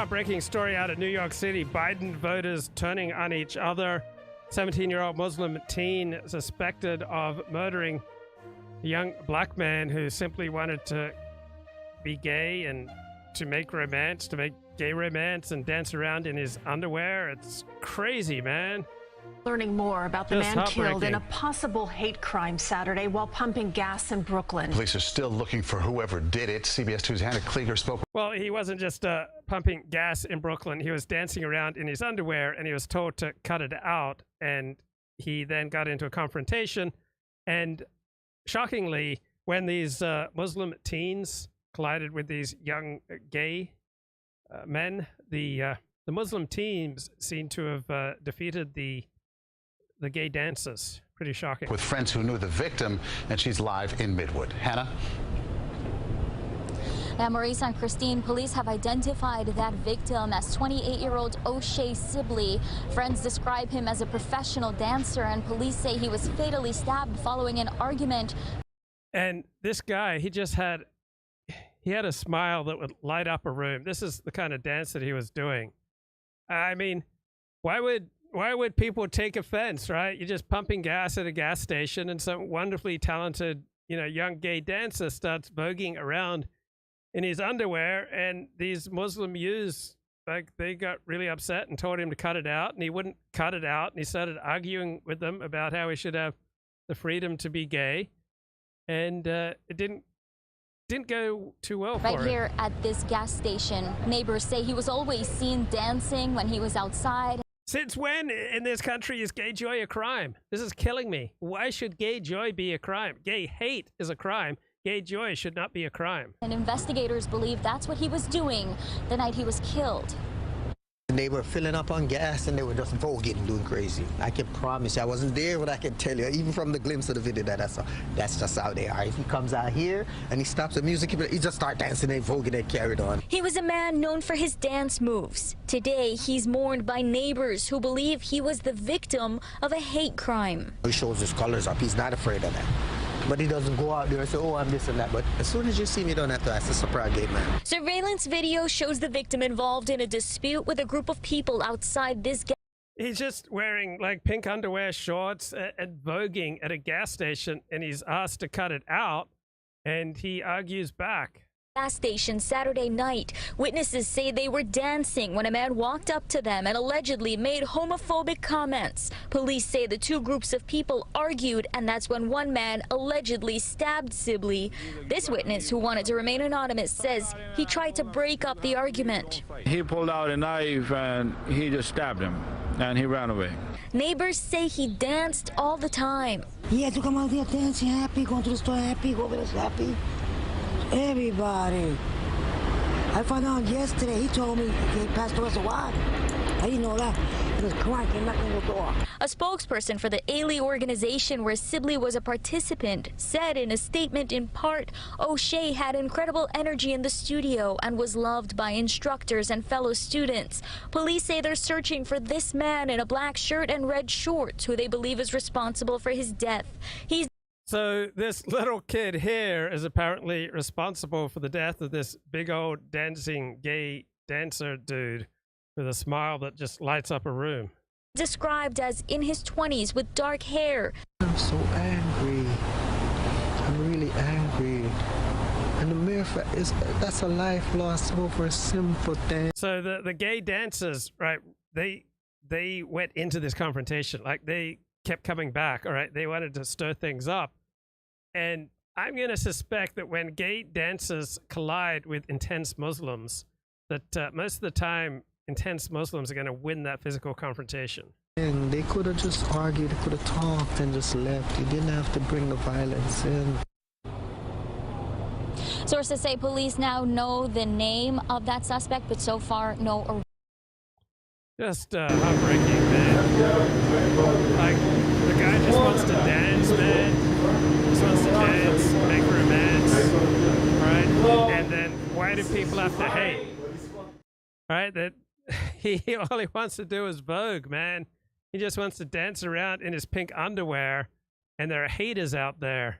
heartbreaking story out of New York City. Biden voters turning on each other. 17-year-old Muslim teen suspected of murdering a young black man who simply wanted to be gay and to make gay romance and dance around in his underwear. It's crazy, man. Learning more about the man killed in a possible hate crime Saturday while pumping gas in Brooklyn. Police are still looking for whoever did it. CBS 2's Hannah Klieger spoke. Well, he wasn't just pumping gas in Brooklyn. He was dancing around in his underwear, and he was told to cut it out. And he then got into a confrontation. And shockingly, when these Muslim teens collided with these young gay men, the Muslim teams seem to have defeated the gay dancers. Pretty shocking. With friends who knew the victim, and she's live in Midwood. Hannah? Maurice and Christine, police have identified that victim as 28-year-old O'Shea Sibley. Friends describe him as a professional dancer, and police say he was fatally stabbed following an argument. And this guy, he had a smile that would light up a room. This is the kind of dance that he was doing. I mean, why would people take offense, right? You're just pumping gas at a gas station, and some wonderfully talented, young gay dancer starts voguing around in his underwear, and these Muslim youths, they got really upset and told him to cut it out, and he wouldn't cut it out, and he started arguing with them about how he should have the freedom to be gay, and it didn't go too well for him. Right here at this gas station, neighbors say he was always seen dancing when he was outside. Since when in this country is gay joy a crime? This is killing me. Why should gay joy be a crime? Gay hate is a crime. Gay joy should not be a crime. And investigators believe that's what he was doing the night he was killed. They were filling up on gas and they were just voguing and doing crazy. I can promise you, I wasn't there, but I can tell you, even from the glimpse of the video that I saw, that's just how they are. If he comes out here and he stops the music, he just starts dancing and voguing and carried on. He was a man known for his dance moves. Today, he's mourned by neighbors who believe he was the victim of a hate crime. He shows his colors up. He's not afraid of that. But he doesn't go out there and say, oh, I'm this and that. But as soon as you see me, you don't have to ask. It's a proud gay man. Surveillance video shows the victim involved in a dispute with a group of people outside this gas. He's just wearing pink underwear, shorts, and voguing at a gas station, and he's asked to cut it out, and he argues back. Gas station Saturday night. Witnesses say they were dancing when a man walked up to them and allegedly made homophobic comments. Police say the two groups of people argued, and that's when one man allegedly stabbed Sibley. This witness, who wanted to remain anonymous, says he tried to break up the argument. He pulled out a knife and he just stabbed him, and he ran away. Neighbors say he danced all the time. He had to come out there dancing happy, going to the store happy, go over there happy. Everybody. I found out yesterday, he told me he passed away. So why? I didn't know that. He was crying, came knocking on the door. A spokesperson for the Ailey organization where Sibley was a participant said in a statement in part, O'Shea had incredible energy in the studio and was loved by instructors and fellow students. Police say they're searching for this man in a black shirt and red shorts who they believe is responsible for his death. So this little kid here is apparently responsible for the death of this big old dancing gay dancer dude with a smile that just lights up a room. Described as in his 20s with dark hair. I'm so angry. I'm really angry. And the mere fact is that's a life lost over a simple thing. So the gay dancers, right, they went into this confrontation. They kept coming back, all right? They wanted to stir things up. And I'm going to suspect that when gay dancers collide with intense Muslims, that most of the time, intense Muslims are going to win that physical confrontation. And they could have just argued, they could have talked and just left. You didn't have to bring the violence in. Sources say police now know the name of that suspect, but so far, no arrest. Just heartbreaking, man. The guy just wants to dance, man. Just wants to dance, make romance, right? And then why do people have to hate? Right? That all he wants to do is vogue, man. He just wants to dance around in his pink underwear, and there are haters out there.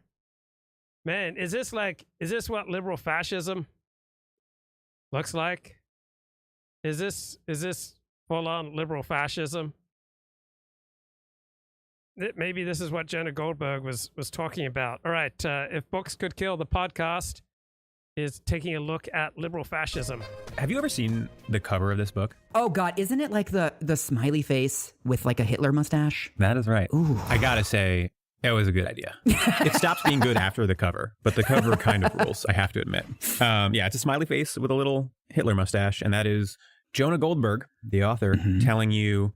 Man, is this what liberal fascism looks like? Is this full-on liberal fascism? Maybe this is what Jonah Goldberg was talking about. All right, If Books Could Kill, the podcast is taking a look at liberal fascism. Have you ever seen the cover of this book? Oh God, isn't it like the smiley face with like a Hitler mustache? That is right. Ooh. I gotta say, it was a good idea. It stops being good after the cover, but the cover kind of rules, I have to admit. Yeah, it's a smiley face with a little Hitler mustache, and that is Jonah Goldberg, the author, telling you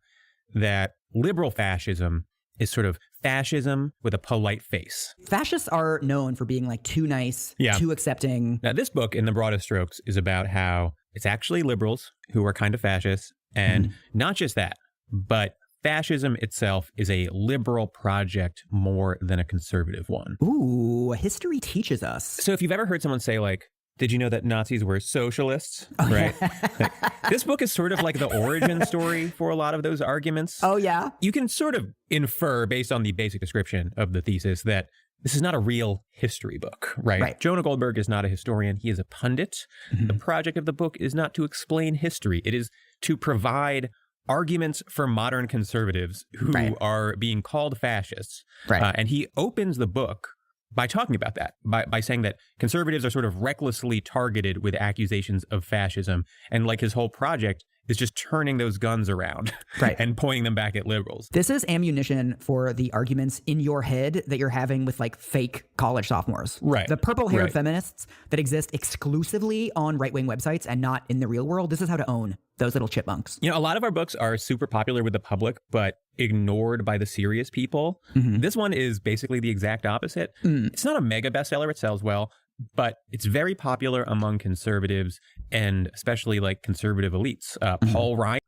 that liberal fascism is sort of fascism with a polite face. Fascists are known for being like too nice, too accepting. Now, this book, in the broadest strokes, is about how it's actually liberals who are kind of fascists. And not just that, but fascism itself is a liberal project more than a conservative one. Ooh, history teaches us. So if you've ever heard someone say, like, did you know that Nazis were socialists? Oh, right. Yeah. This book is sort of like the origin story for a lot of those arguments. Oh, yeah. You can sort of infer based on the basic description of the thesis that this is not a real history book, right? Jonah Goldberg is not a historian. He is a pundit. The project of the book is not to explain history. It is to provide arguments for modern conservatives who are being called fascists. And he opens the book by talking about that, by saying that conservatives are sort of recklessly targeted with accusations of fascism. And like his whole project is just turning those guns around and pointing them back at liberals. This is ammunition for the arguments in your head that you're having with like fake college sophomores. The purple-haired feminists that exist exclusively on right-wing websites and not in the real world. This is how to own those little chipmunks. You know, a lot of our books are super popular with the public, but ignored by the serious people. This one is basically the exact opposite. It's not a mega bestseller. It sells well, but it's very popular among conservatives and especially like conservative elites. Paul Ryan.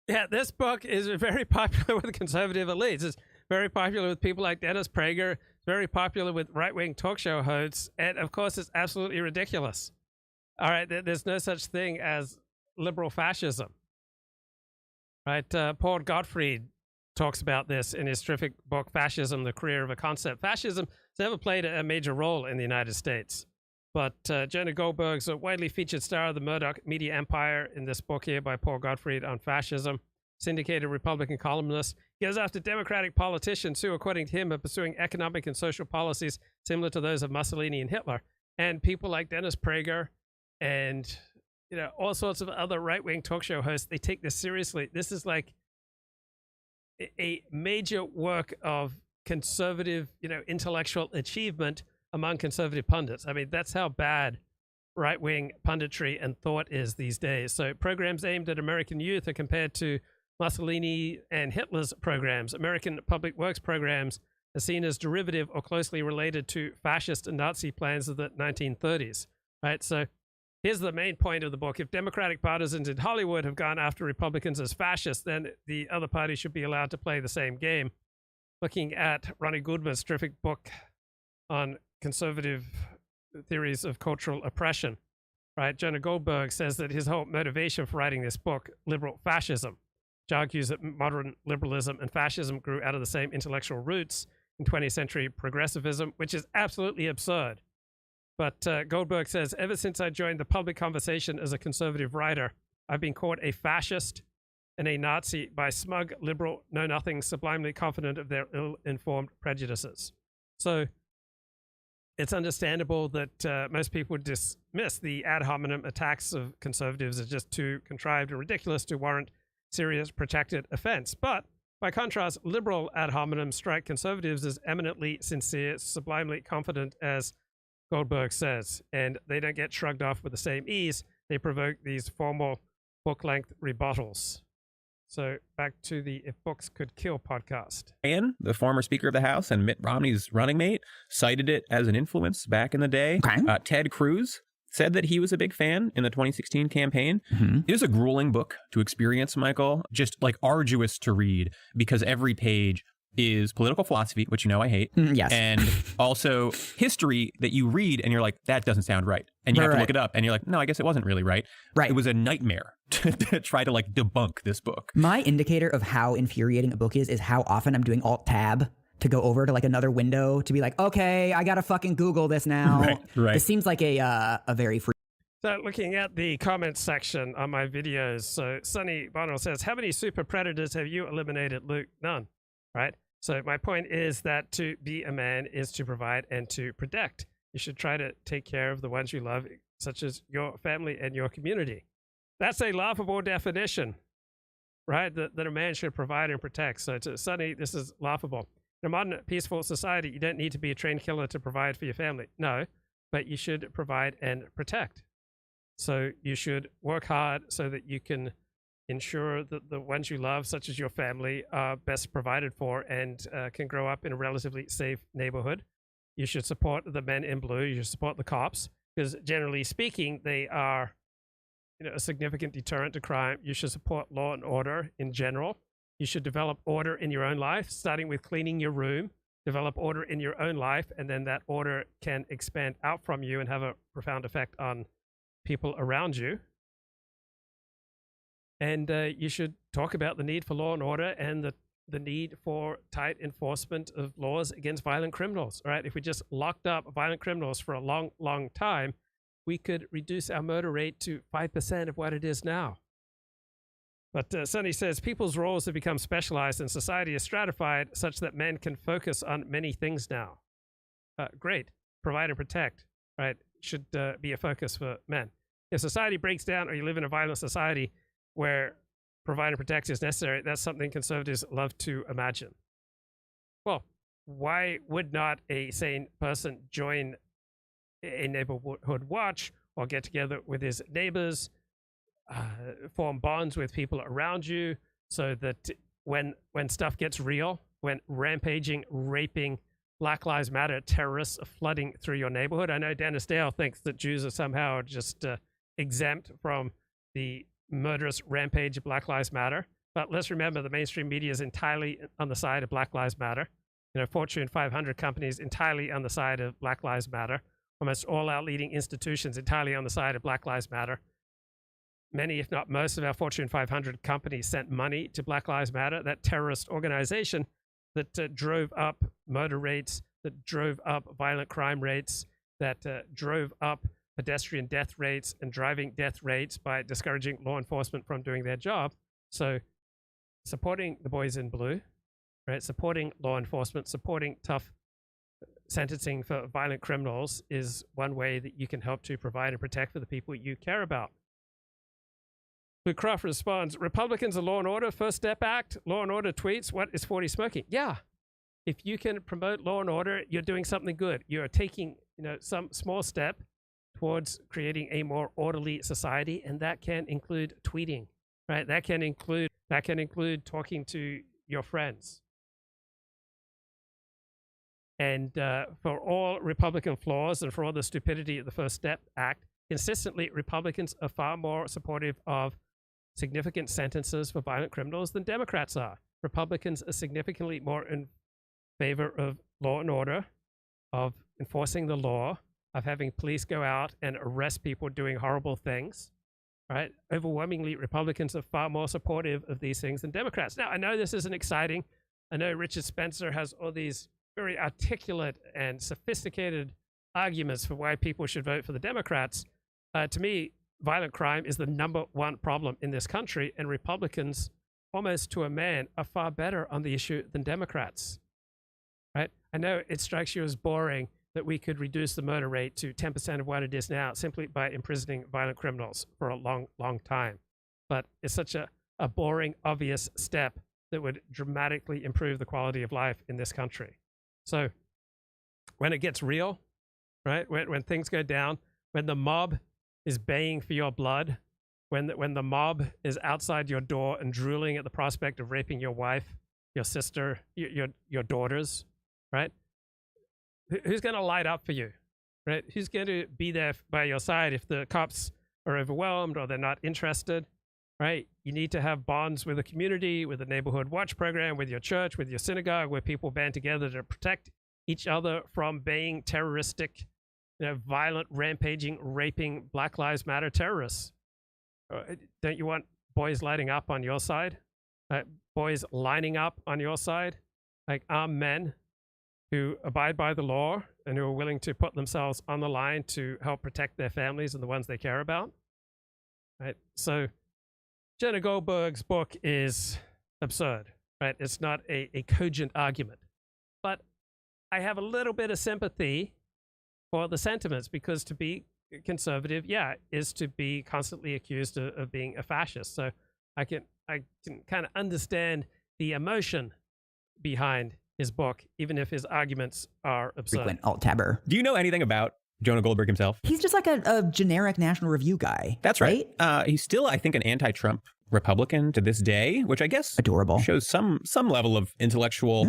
Yeah, this book is very popular with conservative elites. It's very popular with people like Dennis Prager. It's very popular with right-wing talk show hosts. And of course, it's absolutely ridiculous. All right, there's no such thing as liberal fascism. Right? Paul Gottfried talks about this in his terrific book, Fascism, the Career of a Concept. Fascism has never played a major role in the United States. But Jonah Goldberg's a widely featured star of the Murdoch media empire in this book here by Paul Gottfried on fascism. Syndicated Republican columnist. He goes after Democratic politicians who, according to him, are pursuing economic and social policies similar to those of Mussolini and Hitler. And people like Dennis Prager and all sorts of other right-wing talk show hosts, they take this seriously. This is like a major work of conservative, intellectual achievement among conservative pundits. I mean, that's how bad right-wing punditry and thought is these days. So programs aimed at American youth are compared to Mussolini and Hitler's programs. American public works programs are seen as derivative or closely related to fascist and Nazi plans of the 1930s, right? So here's the main point of the book. If Democratic partisans in Hollywood have gone after Republicans as fascists, then the other party should be allowed to play the same game. Looking at Ronnie Goodman's terrific book on conservative theories of cultural oppression, right? Jonah Goldberg says that his whole motivation for writing this book, liberal fascism, which argues that modern liberalism and fascism grew out of the same intellectual roots in 20th century progressivism, which is absolutely absurd. But Goldberg says, ever since I joined the public conversation as a conservative writer, I've been called a fascist and a Nazi by smug, liberal, know-nothings, sublimely confident of their ill-informed prejudices. So it's understandable that most people would dismiss the ad hominem attacks of conservatives as just too contrived and ridiculous to warrant serious protected offense. But by contrast, liberal ad hominem strike conservatives as eminently sincere, sublimely confident, as Goldberg says, and they don't get shrugged off with the same ease. They provoke these formal book-length rebuttals. So back to the If Books Could Kill podcast. Ryan, the former Speaker of the House and Mitt Romney's running mate, cited it as an influence back in the day. Ted Cruz said that he was a big fan in the 2016 campaign. It is a grueling book to experience, Michael, just like arduous to read because every page is political philosophy, which I hate. Yes. And also history that you read and you're like, that doesn't sound right. And you have to look it up and you're like, no, I guess it wasn't really right. It was a nightmare to try to like debunk this book. My indicator of how infuriating a book is how often I'm doing Alt-Tab to go over to like another window to be like, okay, I gotta fucking Google this now. Right. This seems like a very free So looking at the comments section on my videos, so Sonny Bonnell says, how many super predators have you eliminated, Luke? None, right? So my point is that to be a man is to provide and to protect. You should try to take care of the ones you love, such as your family and your community. That's a laughable definition, right? That a man should provide and protect. So to Sonny, this is laughable. In a modern peaceful society, you don't need to be a trained killer to provide for your family. No, but you should provide and protect. So you should work hard so that you can ensure that the ones you love, such as your family, are best provided for and can grow up in a relatively safe neighborhood. You should support the men in blue. You should support the cops because, generally speaking, they are, a significant deterrent to crime. You should support law and order in general. You should develop order in your own life, starting with cleaning your room. Develop order in your own life, and then that order can expand out from you and have a profound effect on people around you. And you should talk about the need for law and order and the need for tight enforcement of laws against violent criminals. All right, if we just locked up violent criminals for a long, long time, we could reduce our murder rate to 5% of what it is now. But Sonny says, people's roles have become specialized and society is stratified such that men can focus on many things now. Great. Provide and protect, right? Should be a focus for men. If society breaks down or you live in a violent society where provide and protect is necessary, that's something conservatives love to imagine. Well, why would not a sane person join a neighborhood watch or get together with his neighbors, form bonds with people around you so that when stuff gets real, when rampaging, raping, Black Lives Matter terrorists are flooding through your neighborhood? I know Dennis Dale thinks that Jews are somehow just exempt from the murderous rampage of Black Lives Matter. But let's remember the mainstream media is entirely on the side of Black Lives Matter. Fortune 500 companies entirely on the side of Black Lives Matter. Almost all our leading institutions entirely on the side of Black Lives Matter. Many, if not most, of our Fortune 500 companies sent money to Black Lives Matter, that terrorist organization that drove up murder rates, that drove up violent crime rates, that drove up pedestrian death rates and driving death rates by discouraging law enforcement from doing their job. So supporting the boys in blue, right? Supporting law enforcement, supporting tough sentencing for violent criminals is one way that you can help to provide and protect for the people you care about. Luke Croft responds, Republicans are Law and Order, First Step Act, Law and Order tweets, what is 40 smoking? Yeah, if you can promote law and order, you're doing something good. You're taking, some small step towards creating a more orderly society, and that can include tweeting, right? That can include talking to your friends. And for all Republican flaws and for all the stupidity of the First Step Act, consistently, Republicans are far more supportive of significant sentences for violent criminals than Democrats are. Republicans are significantly more in favor of law and order, of enforcing the law, of having police go out and arrest people doing horrible things, right? Overwhelmingly, Republicans are far more supportive of these things than Democrats. Now, I know this isn't exciting. I know Richard Spencer has all these very articulate and sophisticated arguments for why people should vote for the Democrats. To me, violent crime is the #1 problem in this country, and Republicans, almost to a man, are far better on the issue than Democrats, right? I know it strikes you as boring that we could reduce the murder rate to 10% of what it is now simply by imprisoning violent criminals for a long, long time. But it's such a boring, obvious step that would dramatically improve the quality of life in this country. So when it gets real, right, when things go down, when the mob is baying for your blood, when the mob is outside your door and drooling at the prospect of raping your wife, your sister, your daughters, right? Who's going to light up for you, right? Who's going to be there by your side if the cops are overwhelmed or they're not interested, right? You need to have bonds with the community, with the neighborhood watch program, with your church, with your synagogue, where people band together to protect each other from being terroristic, violent, rampaging, raping Black Lives Matter terrorists. Don't you want boys lighting up on your side? Boys lining up on your side? Like armed men who abide by the law and who are willing to put themselves on the line to help protect their families and the ones they care about. Right? So Jonah Goldberg's book is absurd, right? It's not a cogent argument. But I have a little bit of sympathy for the sentiments, because to be conservative, is to be constantly accused of being a fascist. So I can kind of understand the emotion behind his book, even if his arguments are absurd. Frequent alt-tabber. Do you know anything about Jonah Goldberg himself? He's just like a generic National Review guy. That's right. He's still, I think, an anti-Trump Republican to this day, which I guess adorable shows some level of intellectual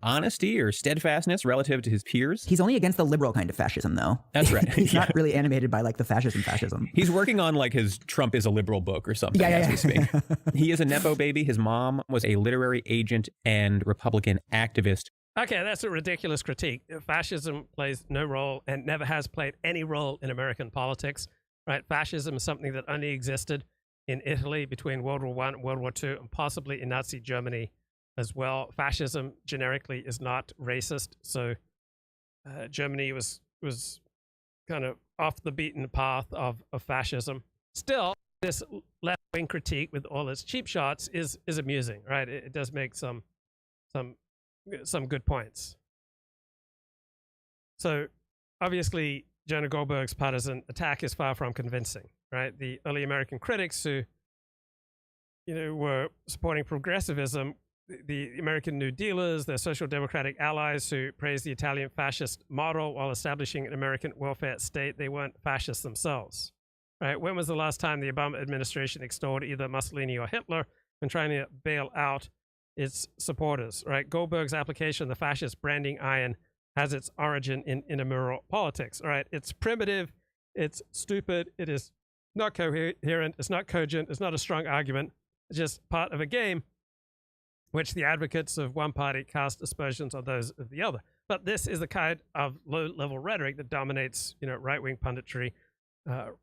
honesty or steadfastness relative to his peers. He's only against the liberal kind of fascism, though. That's right. He's not really animated by like the fascism. He's working on like his Trump is a liberal book or something as we speak. He is a Nepo baby. His mom was a literary agent and Republican activist. Okay, that's a ridiculous critique. Fascism plays no role and never has played any role in American politics. Right? Fascism is something that only existed in Italy between World War I and World War II, and possibly in Nazi Germany as well. Fascism generically is not racist, so Germany was kind of off the beaten path of fascism. Still, this left-wing critique with all its cheap shots is amusing, right? It does make some good points. So obviously, Jonah Goldberg's partisan attack is far from convincing, right? The early American critics who, were supporting progressivism, the American New Dealers, their social democratic allies who praised the Italian fascist model while establishing an American welfare state, they weren't fascists themselves, right? When was the last time the Obama administration extolled either Mussolini or Hitler when trying to bail out its supporters, right? Goldberg's application of the fascist branding iron has its origin in intramural politics. All right, it's primitive, it's stupid, it is not coherent, it's not cogent, it's not a strong argument. It's just part of a game which the advocates of one party cast aspersions on those of the other. But this is the kind of low-level rhetoric that dominates, right-wing punditry,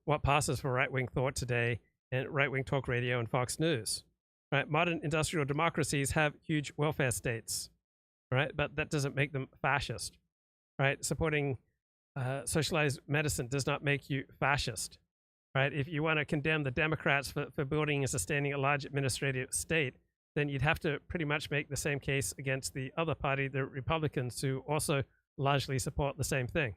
what passes for right-wing thought today, and right-wing talk radio and Fox News. Right? Modern industrial democracies have huge welfare states, right? But that doesn't make them fascist. Right? Supporting socialized medicine does not make you fascist, right? If you want to condemn the Democrats for building and sustaining a large administrative state, then you'd have to pretty much make the same case against the other party, the Republicans, who also largely support the same thing.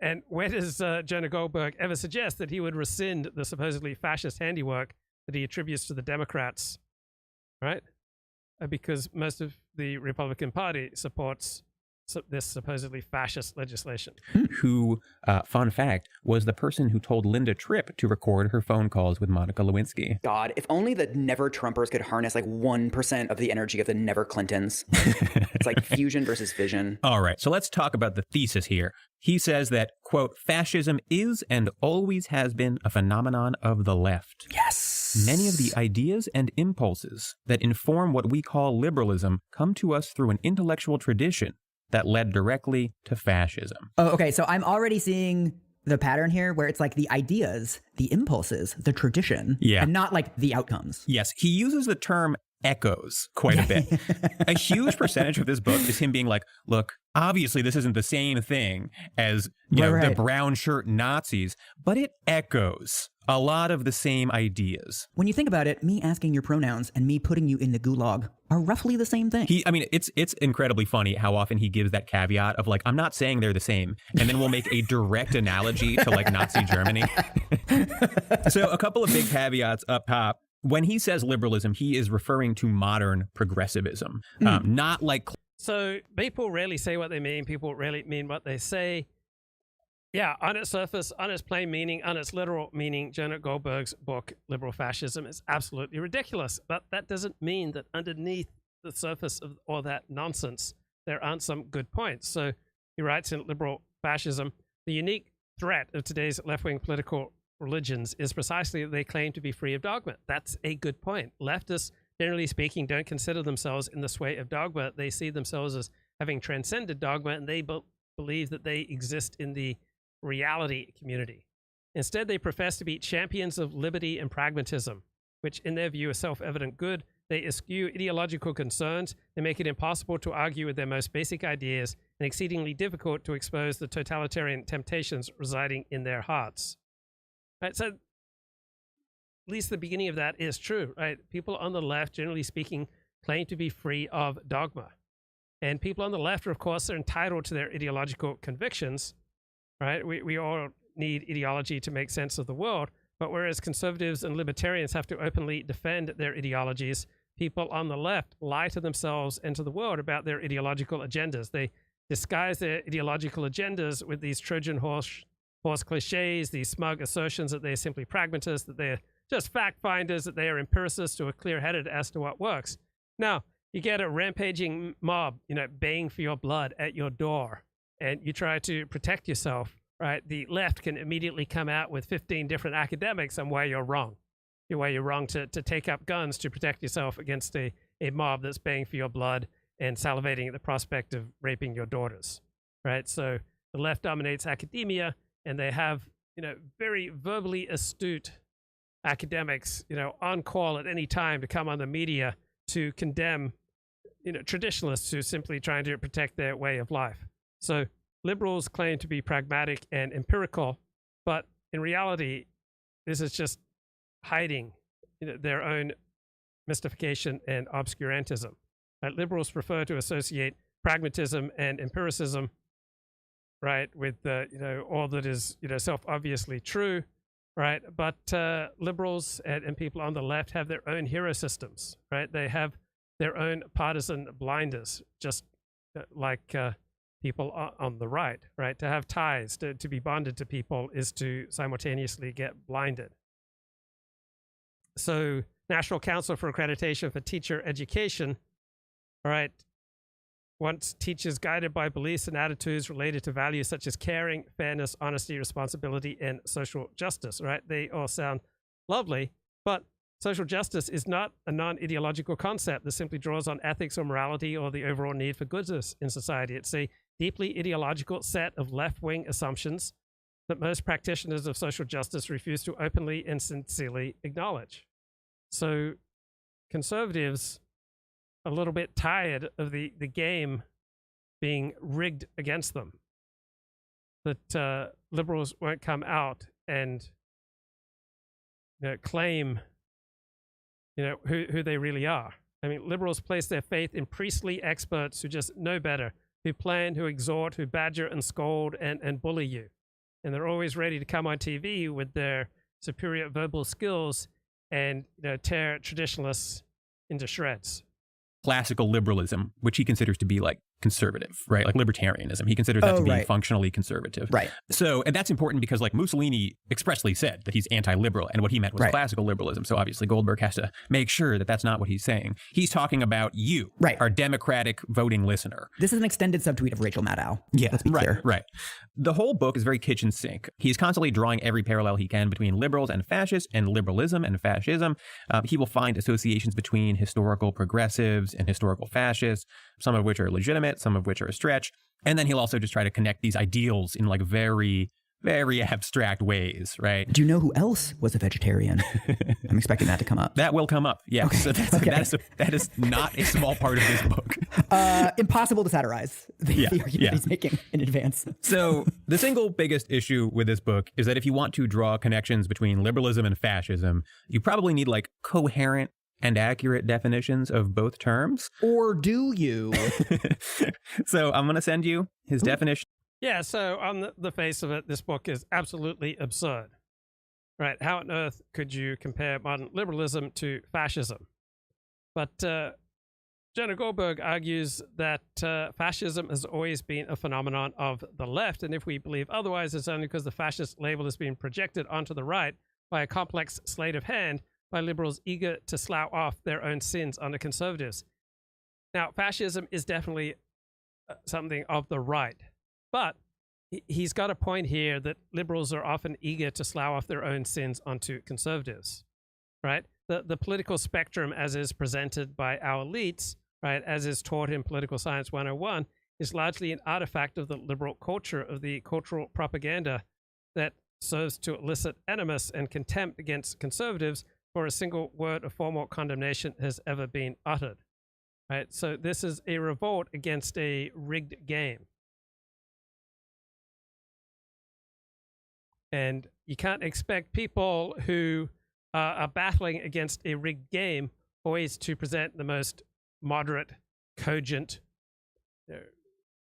And where does Jonah Goldberg ever suggest that he would rescind the supposedly fascist handiwork that he attributes to the Democrats, right? Because most of the Republican Party supports this supposedly fascist legislation. Who, fun fact, was the person who told Linda Tripp to record her phone calls with Monica Lewinsky. God, if only the Never Trumpers could harness like 1% of the energy of the Never Clintons. It's like fusion versus fission. All right, so let's talk about the thesis here. He says that, quote, fascism is and always has been a phenomenon of the left. Yes. Many of the ideas and impulses that inform what we call liberalism come to us through an intellectual tradition that led directly to fascism. Oh, okay. So I'm already seeing the pattern here where it's like the ideas, the impulses, the tradition, and not like the outcomes. Yes. He uses the term echoes quite a bit. A huge percentage of this book is him being like, look, obviously this isn't the same thing as the brown shirt Nazis, but it echoes a lot of the same ideas. When you think about it, me asking your pronouns and me putting you in the gulag are roughly the same thing. It's incredibly funny how often he gives that caveat of like, I'm not saying they're the same. And then we'll make a direct analogy to like Nazi Germany. So a couple of big caveats up top. When he says liberalism, he is referring to modern progressivism, not like... So people rarely say what they mean. People rarely mean what they say. Yeah, on its surface, on its plain meaning, on its literal meaning, Jonah Goldberg's book, Liberal Fascism, is absolutely ridiculous. But that doesn't mean that underneath the surface of all that nonsense, there aren't some good points. So he writes in Liberal Fascism, the unique threat of today's left-wing political religions is precisely that they claim to be free of dogma. That's a good point. Leftists, generally speaking, don't consider themselves in the sway of dogma. They see themselves as having transcended dogma, and they believe that they exist in the reality community. Instead, they profess to be champions of liberty and pragmatism, which in their view is self-evident good. They eschew ideological concerns and make it impossible to argue with their most basic ideas and exceedingly difficult to expose the totalitarian temptations residing in their hearts. Right, so at least the beginning of that is true, right? People on the left, generally speaking, claim to be free of dogma. And people on the left, of course, are entitled to their ideological convictions, right? We all need ideology to make sense of the world. But whereas conservatives and libertarians have to openly defend their ideologies, people on the left lie to themselves and to the world about their ideological agendas. They disguise their ideological agendas with these Trojan horse cliches, these smug assertions that they are simply pragmatists, that they're just fact finders, that they are empiricists who are clear-headed as to what works. Now, you get a rampaging mob, baying for your blood at your door, and you try to protect yourself, right? The left can immediately come out with 15 different academics on why you're wrong. Why you're wrong to take up guns to protect yourself against a mob that's baying for your blood and salivating at the prospect of raping your daughters, right? So the left dominates academia, and they have, very verbally astute academics, on call at any time to come on the media to condemn, traditionalists who are simply trying to protect their way of life. So liberals claim to be pragmatic and empirical, but in reality, this is just hiding their own mystification and obscurantism. Liberals prefer to associate pragmatism and empiricism, right, with all that is self-obviously true, right? But liberals and people on the left have their own hero systems, right? They have their own partisan blinders, just like people on the right, right? To have ties, to be bonded to people is to simultaneously get blinded. So National Council for Accreditation for Teacher Education, all right, wants teachers guided by beliefs and attitudes related to values such as caring, fairness, honesty, responsibility, and social justice, right? They all sound lovely, but social justice is not a non-ideological concept that simply draws on ethics or morality or the overall need for goodness in society. It's a deeply ideological set of left-wing assumptions that most practitioners of social justice refuse to openly and sincerely acknowledge. So conservatives are a little bit tired of the game being rigged against them, that liberals won't come out and claim who they really are. I mean, liberals place their faith in priestly experts who just know better, who plan, who exhort, who badger and scold and bully you. And they're always ready to come on TV with their superior verbal skills and tear traditionalists into shreds. Classical liberalism, which he considers to be like conservative, right? Like libertarianism. He considers that to be functionally conservative. Right. So, and that's important because like Mussolini expressly said that he's anti-liberal, and what he meant was classical liberalism. So obviously Goldberg has to make sure that that's not what he's saying. He's talking about you, our democratic voting listener. This is an extended subtweet of Rachel Maddow. Yeah, let's be clear. Right. The whole book is very kitchen sink. He's constantly drawing every parallel he can between liberals and fascists and liberalism and fascism. He will find associations between historical progressives and historical fascists, some of which are legitimate, some of which are a stretch. And then he'll also just try to connect these ideals in like very, very abstract ways, right? Do you know who else was a vegetarian? I'm expecting that to come up. That will come up, yeah. Okay. So that is not a small part of this book. Impossible to satirize the argument he's making in advance. So the single biggest issue with this book is that if you want to draw connections between liberalism and fascism, you probably need like coherent and accurate definitions of both terms. Or do you? So I'm going to send you his definition. Yeah, so on the face of it, this book is absolutely absurd. Right? How on earth could you compare modern liberalism to fascism? But Jonah Goldberg argues that fascism has always been a phenomenon of the left, and if we believe otherwise, it's only because the fascist label has been projected onto the right by a complex sleight of hand by liberals eager to slough off their own sins on the conservatives. Now, fascism is definitely something of the right, but he's got a point here that liberals are often eager to slough off their own sins onto conservatives, right? The political spectrum as is presented by our elites, right, as is taught in Political Science 101, is largely an artifact of the liberal culture, of the cultural propaganda that serves to elicit animus and contempt against conservatives before a single word of formal condemnation has ever been uttered. Right? So this is a revolt against a rigged game. And you can't expect people who are battling against a rigged game always to present the most moderate, cogent,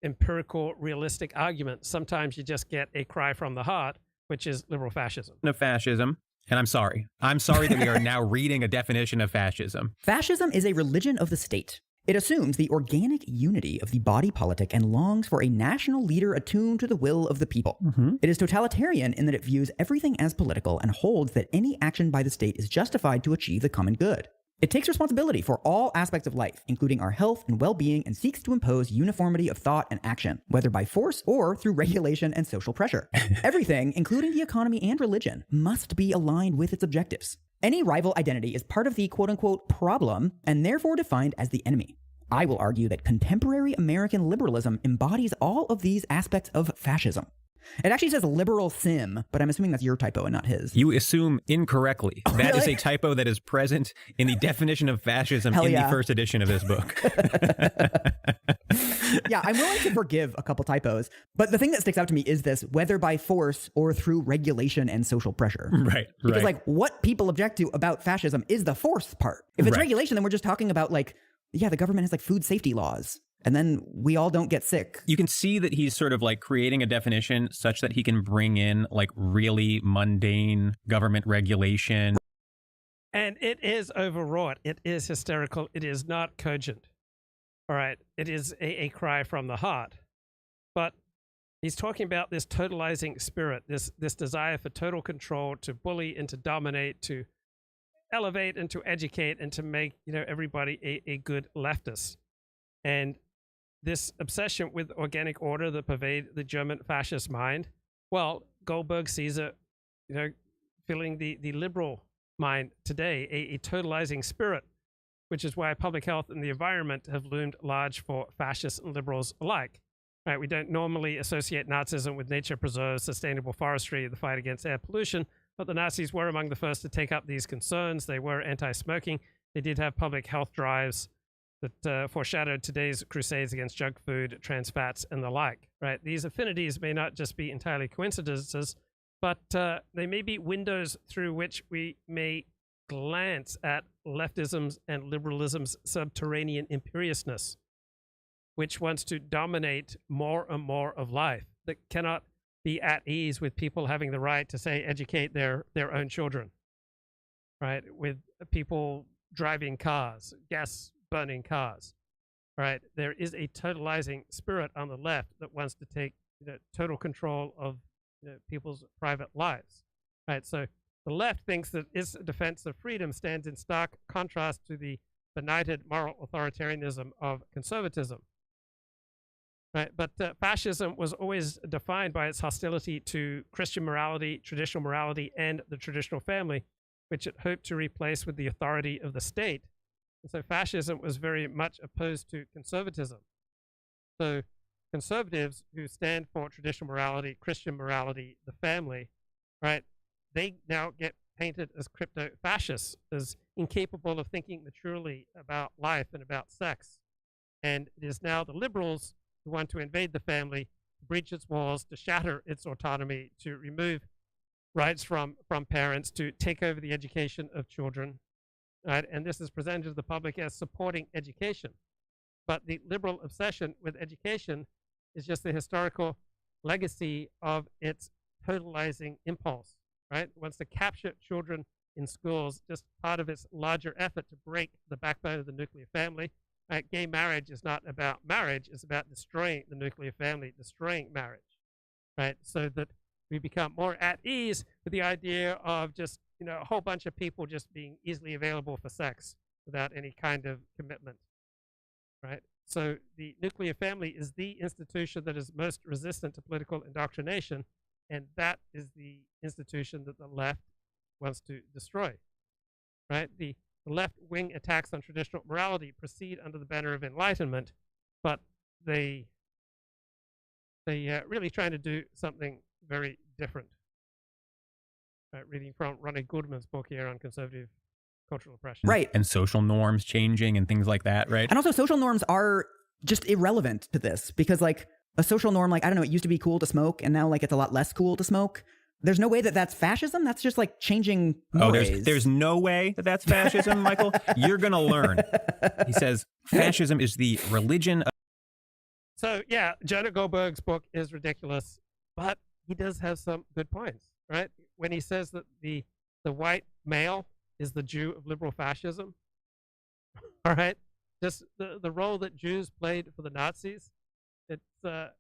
empirical, realistic argument. Sometimes you just get a cry from the heart, which is liberal fascism. Of fascism. And I'm sorry that we are now reading a definition of fascism. Fascism is a religion of the state. It assumes the organic unity of the body politic and longs for a national leader attuned to the will of the people. It is totalitarian in that it views everything as political and holds that any action by the state is justified to achieve the common good. It takes responsibility for all aspects of life, including our health and well-being, and seeks to impose uniformity of thought and action, whether by force or through regulation and social pressure. Everything, including the economy and religion, must be aligned with its objectives. Any rival identity is part of the quote-unquote problem and therefore defined as the enemy. I will argue that contemporary American liberalism embodies all of these aspects of fascism. It actually says liberal sim, but I'm assuming that's your typo and not his. You assume incorrectly. Oh, that really? is a typo that is present in the definition of fascism Hell in yeah. the first edition of this book. Yeah, I'm willing to forgive a couple typos, but the thing that sticks out to me is this, whether by force or through regulation and social pressure. Right. Because like what people object to about fascism is the force part. If it's regulation, then we're just talking about like, yeah, the government has like food safety laws. And then we all don't get sick. You can see that he's sort of like creating a definition such that he can bring in like really mundane government regulation. And it is overwrought. It is hysterical. It is not cogent. All right. It is a cry from the heart. But he's talking about this totalizing spirit, this desire for total control, to bully and to dominate, to elevate and to educate and to make, everybody a good leftist. And this obsession with organic order that pervade the German fascist mind, well, Goldberg sees it, filling the liberal mind today, a totalizing spirit, which is why public health and the environment have loomed large for fascists and liberals alike. Right? We don't normally associate Nazism with nature preserves, sustainable forestry, the fight against air pollution, but the Nazis were among the first to take up these concerns. They were anti-smoking. They did have public health drives that foreshadowed today's crusades against junk food, trans fats, and the like. Right? These affinities may not just be entirely coincidences, but they may be windows through which we may glance at leftism's and liberalism's subterranean imperiousness, which wants to dominate more and more of life, that cannot be at ease with people having the right to, say, educate their own children, right? With people driving cars, gas-burning cars, right? There is a totalizing spirit on the left that wants to take total control of people's private lives, right? So the left thinks that its defense of freedom stands in stark contrast to the benighted moral authoritarianism of conservatism. Right, but fascism was always defined by its hostility to Christian morality, traditional morality, and the traditional family, which it hoped to replace with the authority of the state. And so fascism was very much opposed to conservatism. So conservatives who stand for traditional morality, Christian morality, the family, right, they now get painted as crypto-fascists, as incapable of thinking maturely about life and about sex. And it is now the liberals who want to invade the family, to breach its walls, to shatter its autonomy, to remove rights from parents, to take over the education of children. Right? And this is presented to the public as supporting education. But the liberal obsession with education is just the historical legacy of its totalizing impulse. Right? It wants to capture children in schools, just part of its larger effort to break the backbone of the nuclear family. Gay marriage is not about marriage, it's about destroying the nuclear family, destroying marriage, right? So that we become more at ease with the idea of just, a whole bunch of people just being easily available for sex without any kind of commitment, right? So the nuclear family is the institution that is most resistant to political indoctrination, and that is the institution that the left wants to destroy, right? The left-wing attacks on traditional morality proceed under the banner of enlightenment, but they really trying to do something very different. Reading from Ronnie Goodman's book here on conservative cultural oppression. Right. And social norms changing and things like that, right? And also social norms are just irrelevant to this because like a social norm, like, I don't know, it used to be cool to smoke and now like it's a lot less cool to smoke. There's no way that that's fascism. That's just like changing mores. Oh, there's no way that that's fascism, Michael. You're going to learn. He says fascism is the religion of... So, yeah, Jonah Goldberg's book is ridiculous, but he does have some good points, right? When he says that the white male is the Jew of liberal fascism, all right? Just the role that Jews played for the Nazis, it's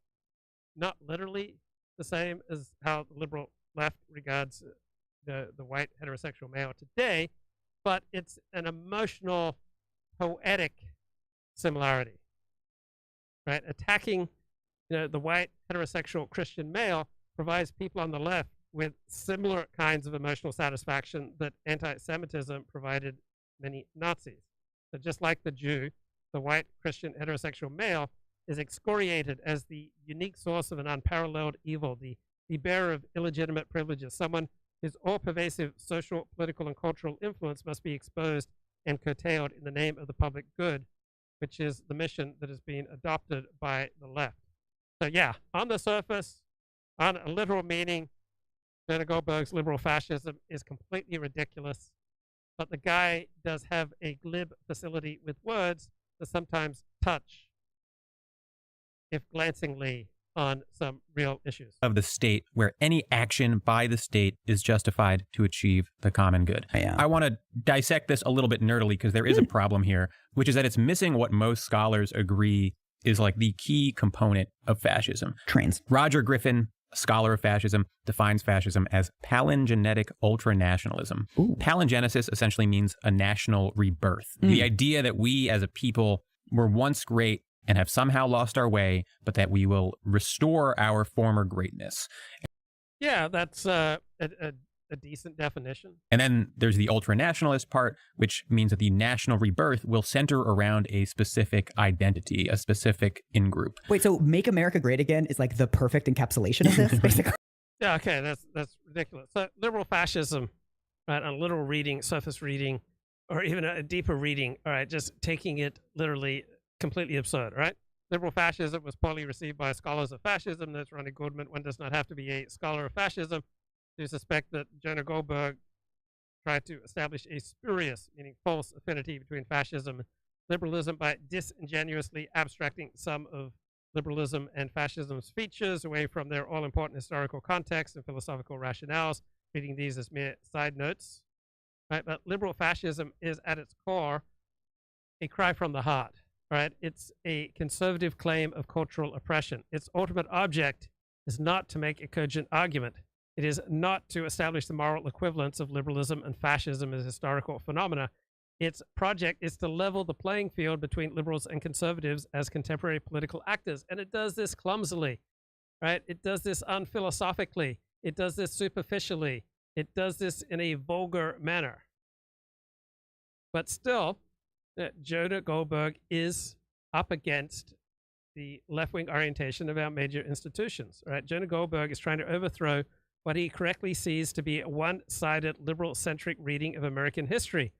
not literally the same as how the liberal left regards the white heterosexual male today, but it's an emotional, poetic similarity, right? Attacking the white heterosexual Christian male provides people on the left with similar kinds of emotional satisfaction that anti-Semitism provided many Nazis. So just like the Jew, the white Christian heterosexual male is excoriated as the unique source of an unparalleled evil, the bearer of illegitimate privileges, someone whose all-pervasive social, political, and cultural influence must be exposed and curtailed in the name of the public good, which is the mission that has been adopted by the left. So yeah, on the surface, on a literal meaning, Jonah Goldberg's liberal fascism is completely ridiculous, but the guy does have a glib facility with words to sometimes touch, if glancingly, on some real issues of the state where any action by the state is justified to achieve the common good. Yeah. I want to dissect this a little bit nerdily because there is a problem here, which is that it's missing what most scholars agree is like the key component of fascism. Trains. Roger Griffin, a scholar of fascism, defines fascism as palingenetic ultranationalism. Ooh. Palingenesis essentially means a national rebirth. The idea that we as a people were once great and have somehow lost our way, but that we will restore our former greatness. Yeah, that's a decent definition. And then there's the ultranationalist part, which means that the national rebirth will center around a specific identity, a specific in-group. Wait, so Make America Great Again is like the perfect encapsulation of this, basically? Yeah, okay, that's ridiculous. So liberal fascism, right, on literal reading, surface reading, or even a deeper reading, all right, just taking it literally, completely absurd, right? Liberal fascism was poorly received by scholars of fascism. That's Ronnie Goodman. One does not have to be a scholar of fascism to suspect that Jonah Goldberg tried to establish a spurious, meaning false, affinity between fascism and liberalism by disingenuously abstracting some of liberalism and fascism's features away from their all-important historical context and philosophical rationales, treating these as mere side notes. Right? But liberal fascism is, at its core, a cry from the heart. Right? It's a conservative claim of cultural oppression. Its ultimate object is not to make a cogent argument. It is not to establish the moral equivalence of liberalism and fascism as historical phenomena. Its project is to level the playing field between liberals and conservatives as contemporary political actors. And it does this clumsily, right? It does this unphilosophically. It does this superficially. It does this in a vulgar manner. But still, Jonah Goldberg is up against the left-wing orientation of our major institutions, right? Jonah Goldberg is trying to overthrow what he correctly sees to be a one-sided liberal-centric reading of American history,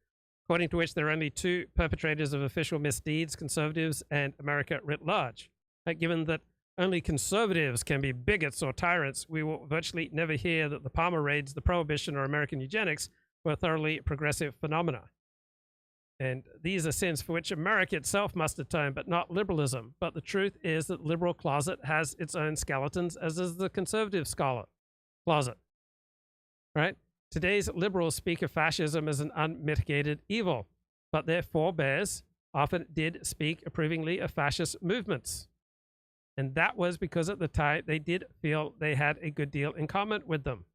according to which there are only two perpetrators of official misdeeds, conservatives and America writ large. Given that only conservatives can be bigots or tyrants, we will virtually never hear that the Palmer raids, the Prohibition, or American eugenics were thoroughly progressive phenomena. And these are sins for which America itself must atone, but not liberalism. But the truth is that the liberal closet has its own skeletons, as is the conservative closet. Right? Today's liberals speak of fascism as an unmitigated evil, but their forebears often did speak approvingly of fascist movements. And that was because at the time they did feel they had a good deal in common with them.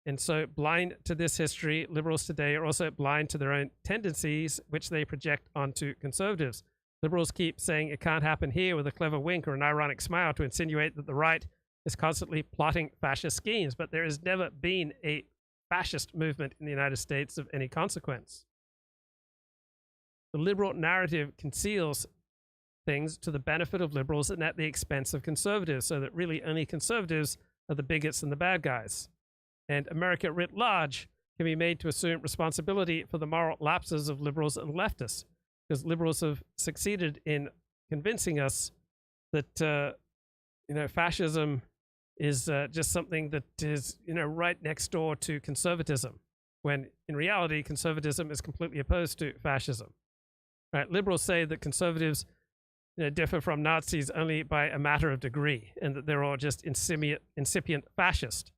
And so, blind to this history, liberals today are also blind to their own tendencies, which they project onto conservatives. Liberals keep saying it can't happen here with a clever wink or an ironic smile to insinuate that the right is constantly plotting fascist schemes, but there has never been a fascist movement in the United States of any consequence. The liberal narrative conceals things to the benefit of liberals and at the expense of conservatives, so that really only conservatives are the bigots and the bad guys. And America writ large can be made to assume responsibility for the moral lapses of liberals and leftists, because liberals have succeeded in convincing us that fascism is just something that is right next door to conservatism, when in reality conservatism is completely opposed to fascism. Right? Liberals say that conservatives differ from Nazis only by a matter of degree, and that they're all just incipient fascist.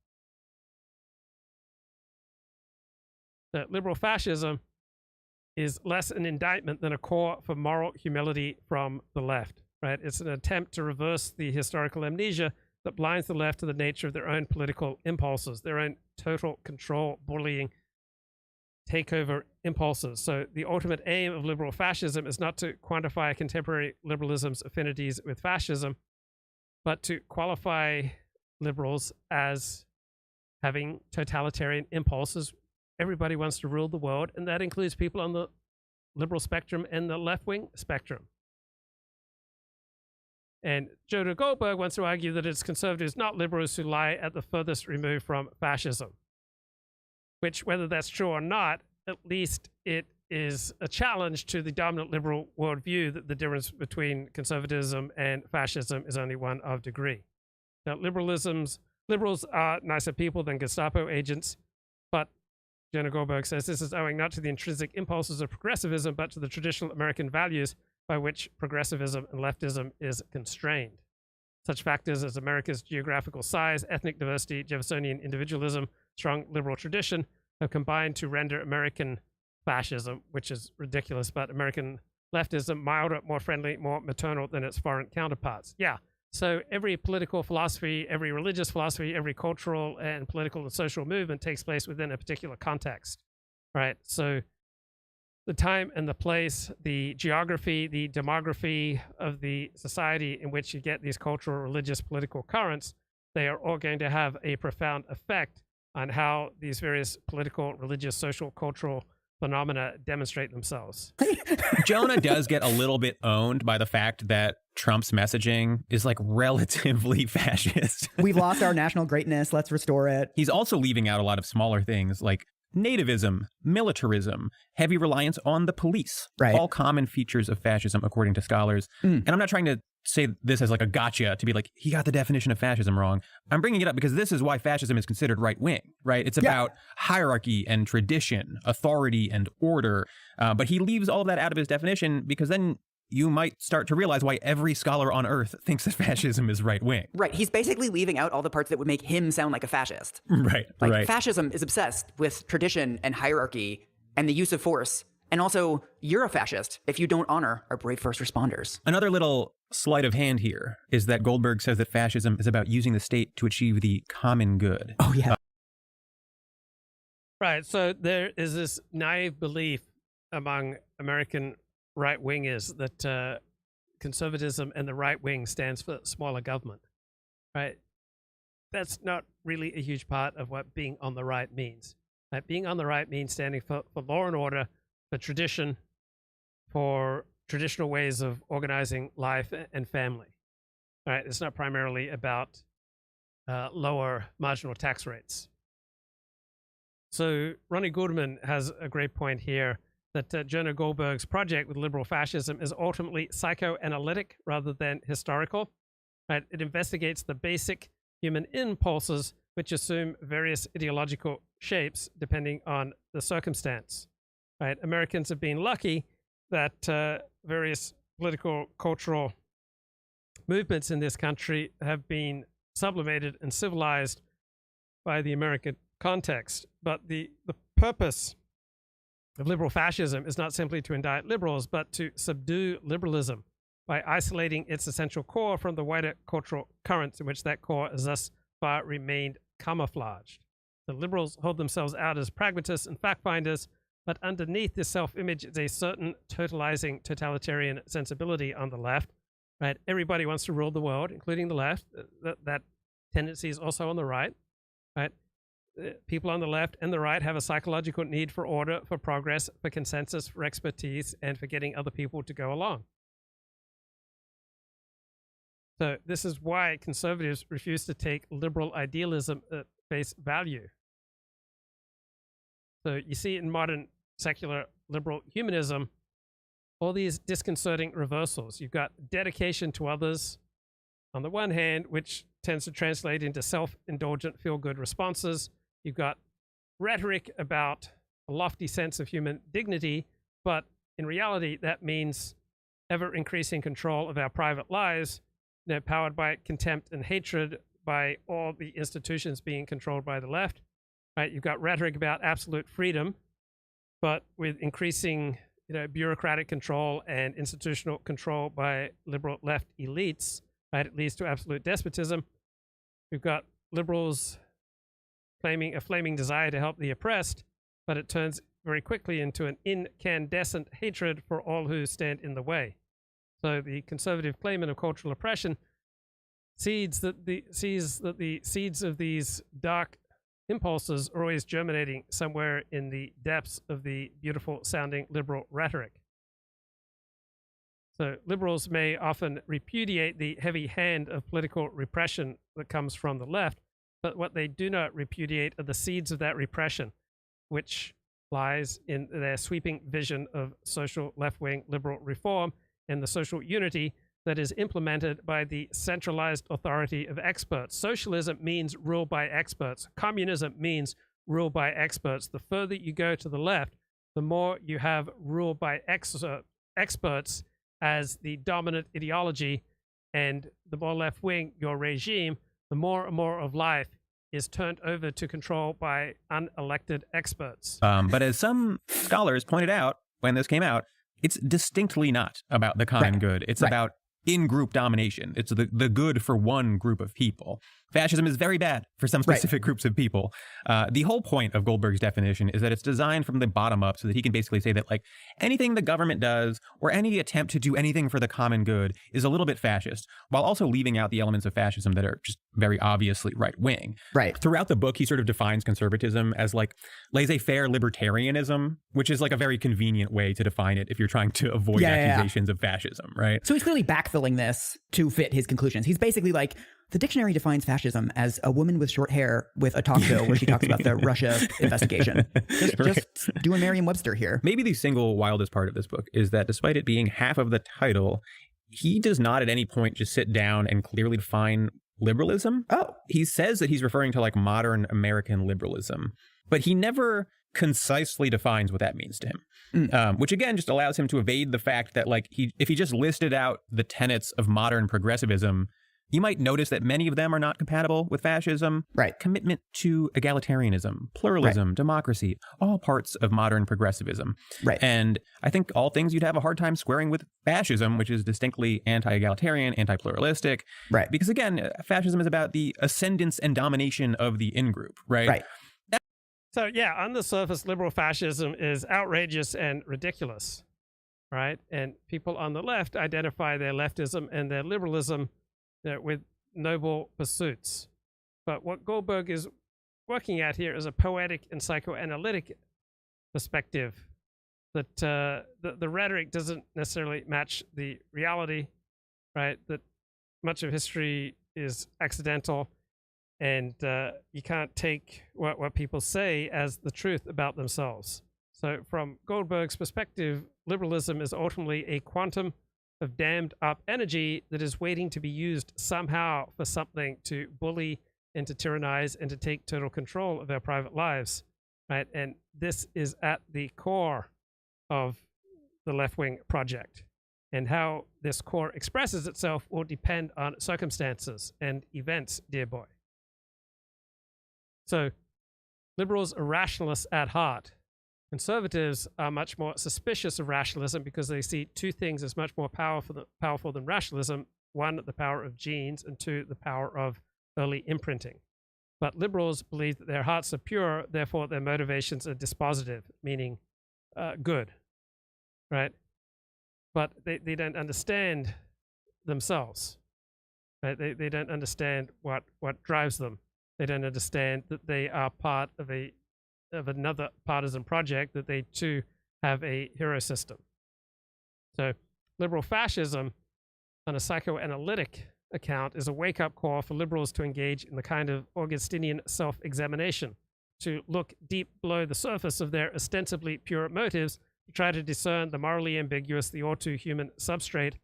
That liberal fascism is less an indictment than a call for moral humility from the left. Right? It's an attempt to reverse the historical amnesia that blinds the left to the nature of their own political impulses, their own total control, bullying, takeover impulses. So the ultimate aim of liberal fascism is not to quantify contemporary liberalism's affinities with fascism, but to qualify liberals as having totalitarian impulses. Everybody wants to rule the world, and that includes people on the liberal spectrum and the left-wing spectrum. And Jonah Goldberg wants to argue that it's conservatives, not liberals, who lie at the furthest remove from fascism. Which, whether that's true or not, at least it is a challenge to the dominant liberal worldview that the difference between conservatism and fascism is only one of degree. Now, liberals are nicer people than Gestapo agents, but Jonah Goldberg says this is owing not to the intrinsic impulses of progressivism, but to the traditional American values by which progressivism and leftism is constrained. Such factors as America's geographical size, ethnic diversity, Jeffersonian individualism, strong liberal tradition have combined to render American fascism, which is ridiculous, but American leftism milder, more friendly, more maternal than its foreign counterparts. Yeah, so every political philosophy, every religious philosophy, every cultural and political and social movement takes place within a particular context, right? So the time and the place, the geography, the demography of the society in which you get these cultural, religious, political currents, they are all going to have a profound effect on how these various political, religious, social, cultural phenomena demonstrate themselves. Jonah does get a little bit owned by the fact that Trump's messaging is like relatively fascist. We've lost our national greatness. Let's restore it. He's also leaving out a lot of smaller things like nativism, militarism, heavy reliance on the police, right? All common features of fascism, according to scholars. And I'm not trying to say this as like a gotcha to be like, he got the definition of fascism wrong. I'm bringing it up because this is why fascism is considered right-wing, right? It's about hierarchy and tradition, authority and order. But he leaves all of that out of his definition because then you might start to realize why every scholar on earth thinks that fascism is right-wing. Right. He's basically leaving out all the parts that would make him sound like a fascist. Right. Like fascism is obsessed with tradition and hierarchy and the use of force. And also, you're a fascist if you don't honor our brave first responders. Another little sleight of hand here is that Goldberg says that fascism is about using the state to achieve the common good. Oh, yeah. Right. So there is this naive belief among American right-wingers that conservatism and the right wing stands for smaller government, right? That's not really a huge part of what being on the right means. Right? Being on the right means standing for law and order, for tradition, for traditional ways of organizing life and family. Right? It's not primarily about lower marginal tax rates. So Ronnie Goodman has a great point here that Jonah Goldberg's project with liberal fascism is ultimately psychoanalytic rather than historical. Right? It investigates the basic human impulses which assume various ideological shapes depending on the circumstance. Right? Americans have been lucky that various political, cultural movements in this country have been sublimated and civilized by the American context. But the purpose of liberal fascism is not simply to indict liberals, but to subdue liberalism by isolating its essential core from the wider cultural currents in which that core has thus far remained camouflaged. The liberals hold themselves out as pragmatists and fact-finders, but underneath this self-image is a certain totalitarian sensibility on the left. Right? Everybody wants to rule the world, including the left. That tendency is also on the right. Right? People on the left and the right have a psychological need for order, for progress, for consensus, for expertise, and for getting other people to go along. So this is why conservatives refuse to take liberal idealism at face value. So you see in modern secular liberal humanism, all these disconcerting reversals. You've got dedication to others on the one hand, which tends to translate into self-indulgent feel-good responses. You've got rhetoric about a lofty sense of human dignity, but in reality, that means ever-increasing control of our private lives, powered by contempt and hatred by all the institutions being controlled by the left. Right? You've got rhetoric about absolute freedom, but with increasing bureaucratic control and institutional control by liberal left elites, right? It leads to absolute despotism. We've got liberals claiming a flaming desire to help the oppressed, but it turns very quickly into an incandescent hatred for all who stand in the way. So the conservative claimant of cultural oppression sees that the seeds of these dark impulses are always germinating somewhere in the depths of the beautiful sounding liberal rhetoric. So liberals may often repudiate the heavy hand of political repression that comes from the left, but what they do not repudiate are the seeds of that repression, which lies in their sweeping vision of social left-wing liberal reform and the social unity that is implemented by the centralized authority of experts. Socialism means rule by experts. Communism means rule by experts. The further you go to the left, the more you have rule by experts as the dominant ideology, and the more left-wing your regime, the more and more of life is turned over to control by unelected experts. But as some scholars pointed out when this came out, it's distinctly not about the common good. It's about in-group domination. It's the good for one group of people. Fascism is very bad for some specific groups of people. The whole point of Goldberg's definition is that it's designed from the bottom up so that he can basically say that like anything the government does or any attempt to do anything for the common good is a little bit fascist, while also leaving out the elements of fascism that are just very obviously right-wing. Right. Throughout the book, he sort of defines conservatism as like laissez-faire libertarianism, which is like a very convenient way to define it if you're trying to avoid accusations of fascism, right? So he's clearly backfilling this to fit his conclusions. He's basically like, the dictionary defines fascism as a woman with short hair with a talk show where she talks about the Russia investigation. Just doing Merriam-Webster here. Maybe the single wildest part of this book is that despite it being half of the title, he does not at any point just sit down and clearly define liberalism. Oh. He says that he's referring to like modern American liberalism, but he never concisely defines what that means to him, which again just allows him to evade the fact that like if he just listed out the tenets of modern progressivism, you might notice that many of them are not compatible with fascism. Right. Commitment to egalitarianism, pluralism, democracy, all parts of modern progressivism. Right. And I think all things you'd have a hard time squaring with fascism, which is distinctly anti-egalitarian, anti-pluralistic. Right. Because again, fascism is about the ascendance and domination of the in-group, right? Right. So yeah, on the surface, liberal fascism is outrageous and ridiculous, right? And people on the left identify their leftism and their liberalism with noble pursuits. But what Goldberg is working at here is a poetic and psychoanalytic perspective that the rhetoric doesn't necessarily match the reality, right? That much of history is accidental, and you can't take what people say as the truth about themselves. So from Goldberg's perspective, liberalism is ultimately a quantum of dammed up energy that is waiting to be used somehow for something to bully and to tyrannize and to take total control of our private lives, right? And this is at the core of the left-wing project. And how this core expresses itself will depend on circumstances and events, dear boy. So liberals are rationalists at heart. Conservatives are much more suspicious of rationalism because they see two things as much more powerful than rationalism. One, the power of genes, and two, the power of early imprinting. But liberals believe that their hearts are pure, therefore their motivations are dispositive, meaning good, right? But they don't understand themselves, right? They don't understand what drives them. They don't understand that they are part of another partisan project, that they too have a hero system. So liberal fascism, on a psychoanalytic account, is a wake-up call for liberals to engage in the kind of Augustinian self-examination, to look deep below the surface of their ostensibly pure motives to try to discern the morally ambiguous, the all too human substrate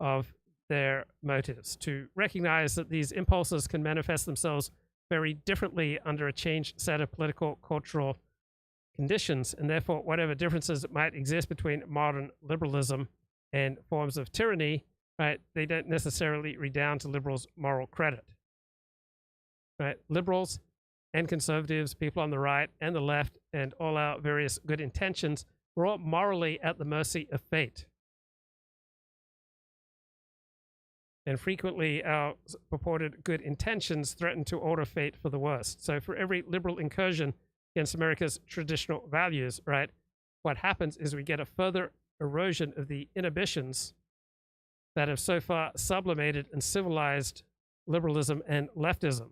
of their motives, to recognize that these impulses can manifest themselves very differently under a changed set of political, cultural conditions, and therefore whatever differences might exist between modern liberalism and forms of tyranny, right, they don't necessarily redound to liberals' moral credit. Right? Liberals and conservatives, people on the right and the left, and all our various good intentions, we're all morally at the mercy of fate. And frequently our purported good intentions threaten to alter fate for the worst. So for every liberal incursion against America's traditional values, right, what happens is we get a further erosion of the inhibitions that have so far sublimated and civilized liberalism and leftism,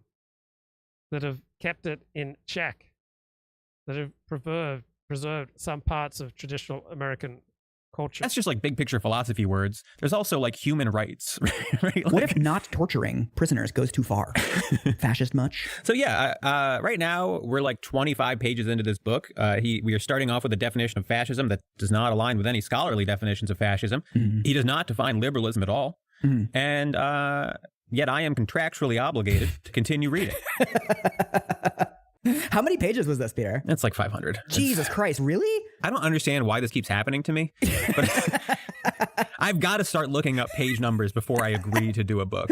that have kept it in check, that have preserved some parts of traditional American culture. That's just like big picture philosophy words. There's also like human rights, right? What if not torturing prisoners goes too far? Fascist much? So yeah, right now we're like 25 pages into this book. We are starting off with a definition of fascism that does not align with any scholarly definitions of fascism. Mm-hmm. He does not define liberalism at all. Mm-hmm. And yet I am contractually obligated to continue reading. How many pages was this, Peter? It's like 500. Jesus Christ, really? I don't understand why this keeps happening to me, but I've got to start looking up page numbers before I agree to do a book.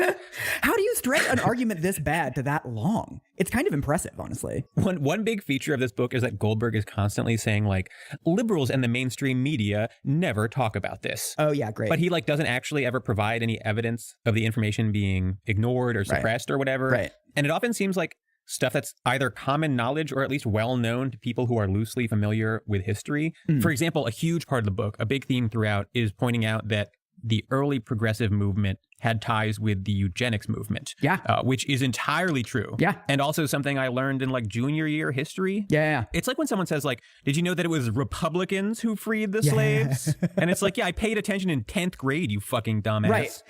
How do you stretch an argument this bad to that long? It's kind of impressive, honestly. One big feature of this book is that Goldberg is constantly saying, like, liberals and the mainstream media never talk about this. Oh, yeah, great. But he, like, doesn't actually ever provide any evidence of the information being ignored or suppressed or whatever. Right. And it often seems like stuff that's either common knowledge or at least well known to people who are loosely familiar with history. For example, a huge part of the book, a big theme throughout, is pointing out that the early progressive movement had ties with the eugenics movement. Yeah. Which is entirely true. Yeah. And also something I learned in like junior year history. Yeah. It's like when someone says like, did you know that it was Republicans who freed the slaves? And it's like, yeah, I paid attention in 10th grade, you fucking dumbass. Right.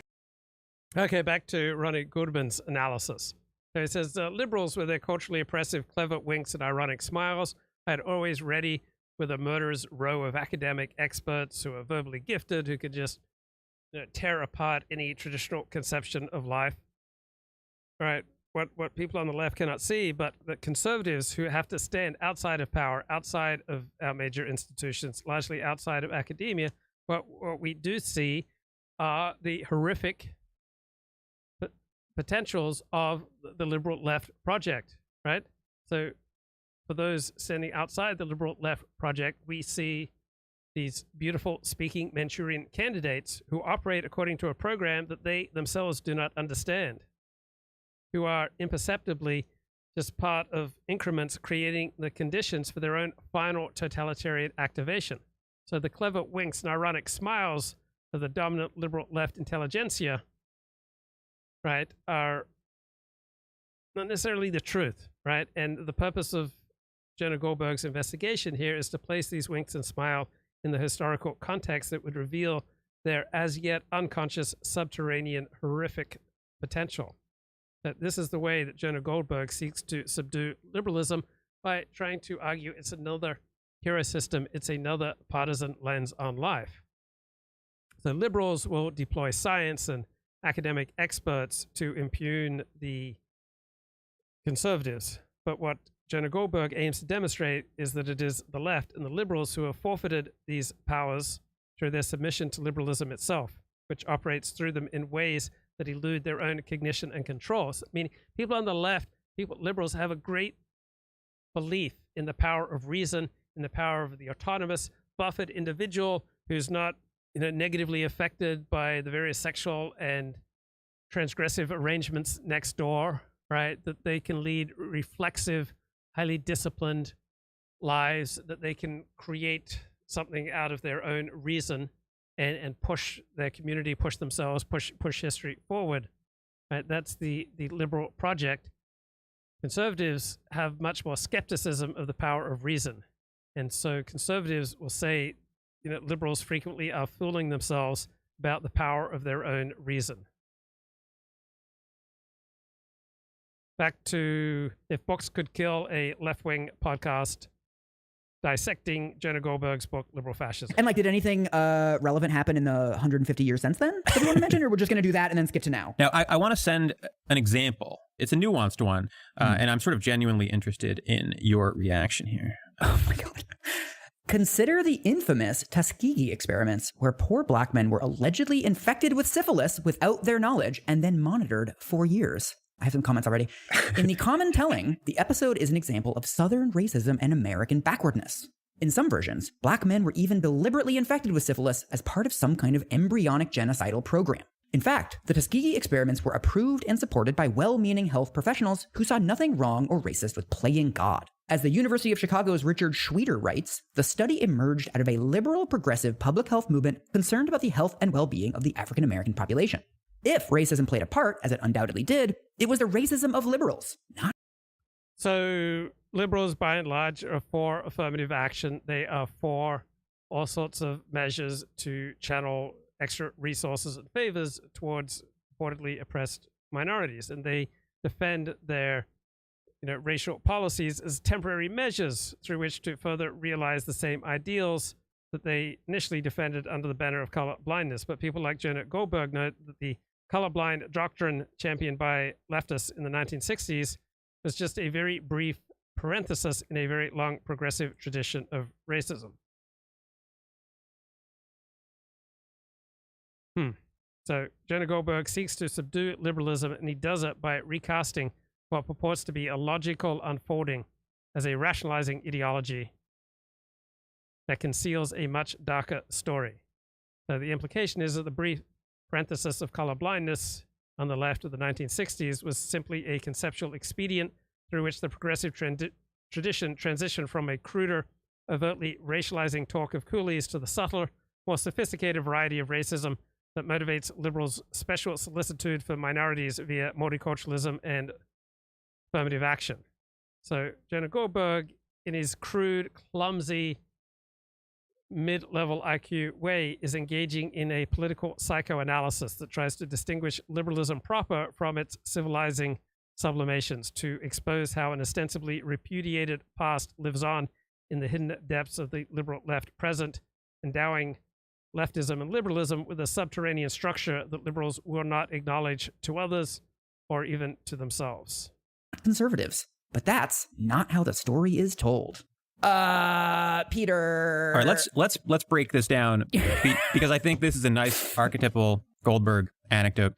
Okay, back to Ronnie Goodman's analysis. So he says, liberals with their culturally oppressive, clever winks and ironic smiles had always ready with a murderer's row of academic experts who are verbally gifted, who could just tear apart any traditional conception of life. Right? What people on the left cannot see, but the conservatives who have to stand outside of power, outside of our major institutions, largely outside of academia, what we do see are the horrific potentials of the liberal left project, right? So for those standing outside the liberal left project, we see these beautiful speaking Manchurian candidates who operate according to a program that they themselves do not understand, who are imperceptibly just part of increments creating the conditions for their own final totalitarian activation. So the clever winks and ironic smiles of the dominant liberal left intelligentsia, right, are not necessarily the truth, right? And the purpose of Jonah Goldberg's investigation here is to place these winks and smile in the historical context that would reveal their as yet unconscious subterranean horrific potential. That this is the way that Jonah Goldberg seeks to subdue liberalism by trying to argue it's another hero system, it's another partisan lens on life. The liberals will deploy science and academic experts to impugn the conservatives. But what Jonah Goldberg aims to demonstrate is that it is the left and the liberals who have forfeited these powers through their submission to liberalism itself, which operates through them in ways that elude their own cognition and control. So, meaning people on the left, liberals have a great belief in the power of reason, in the power of the autonomous, buffered individual who's not negatively affected by the various sexual and transgressive arrangements next door, right? That they can lead reflexive, highly disciplined lives, that they can create something out of their own reason and push their community, push themselves, push history forward. Right? That's the liberal project. Conservatives have much more skepticism of the power of reason. And so conservatives will say, liberals frequently are fooling themselves about the power of their own reason. back to If Books Could Kill, a left-wing podcast dissecting Jonah Goldberg's book, Liberal Fascism. And like, did anything relevant happen in the 150 years since then that you want to mention, or we're just going to do that and then skip to now? Now, I want to send an example. It's a nuanced one, and I'm sort of genuinely interested in your reaction here. Oh my God. Consider the infamous Tuskegee experiments, where poor black men were allegedly infected with syphilis without their knowledge and then monitored for years. I have some comments already. In the common telling, the episode is an example of Southern racism and American backwardness. In some versions, black men were even deliberately infected with syphilis as part of some kind of embryonic genocidal program. In fact, the Tuskegee experiments were approved and supported by well-meaning health professionals who saw nothing wrong or racist with playing God. As the University of Chicago's Richard Schweder writes, the study emerged out of a liberal progressive public health movement concerned about the health and well-being of the African American population. If racism played a part, as it undoubtedly did, it was the racism of liberals, not... So liberals, by and large, are for affirmative action. They are for all sorts of measures to channel extra resources and favors towards purportedly oppressed minorities. And they defend their racial policies as temporary measures through which to further realize the same ideals that they initially defended under the banner of color blindness. But people like Jonah Goldberg note that the colorblind doctrine championed by leftists in the 1960s was just a very brief parenthesis in a very long progressive tradition of racism. So Jonah Goldberg seeks to subdue liberalism, and he does it by recasting what purports to be a logical unfolding as a rationalizing ideology that conceals a much darker story. So the implication is that the brief parenthesis of colorblindness on the left of the 1960s was simply a conceptual expedient through which the progressive tradition transitioned from a cruder, overtly racializing talk of coolies to the subtler, more sophisticated variety of racism that motivates liberals' special solicitude for minorities via multiculturalism and affirmative action. So Jonah Goldberg, in his crude, clumsy, mid-level IQ way, is engaging in a political psychoanalysis that tries to distinguish liberalism proper from its civilizing sublimations, to expose how an ostensibly repudiated past lives on in the hidden depths of the liberal left present, endowing leftism and liberalism with a subterranean structure that liberals will not acknowledge to others or even to themselves. Conservatives, but that's not how the story is told. Peter. All right, let's break this down because I think this is a nice archetypal Goldberg anecdote.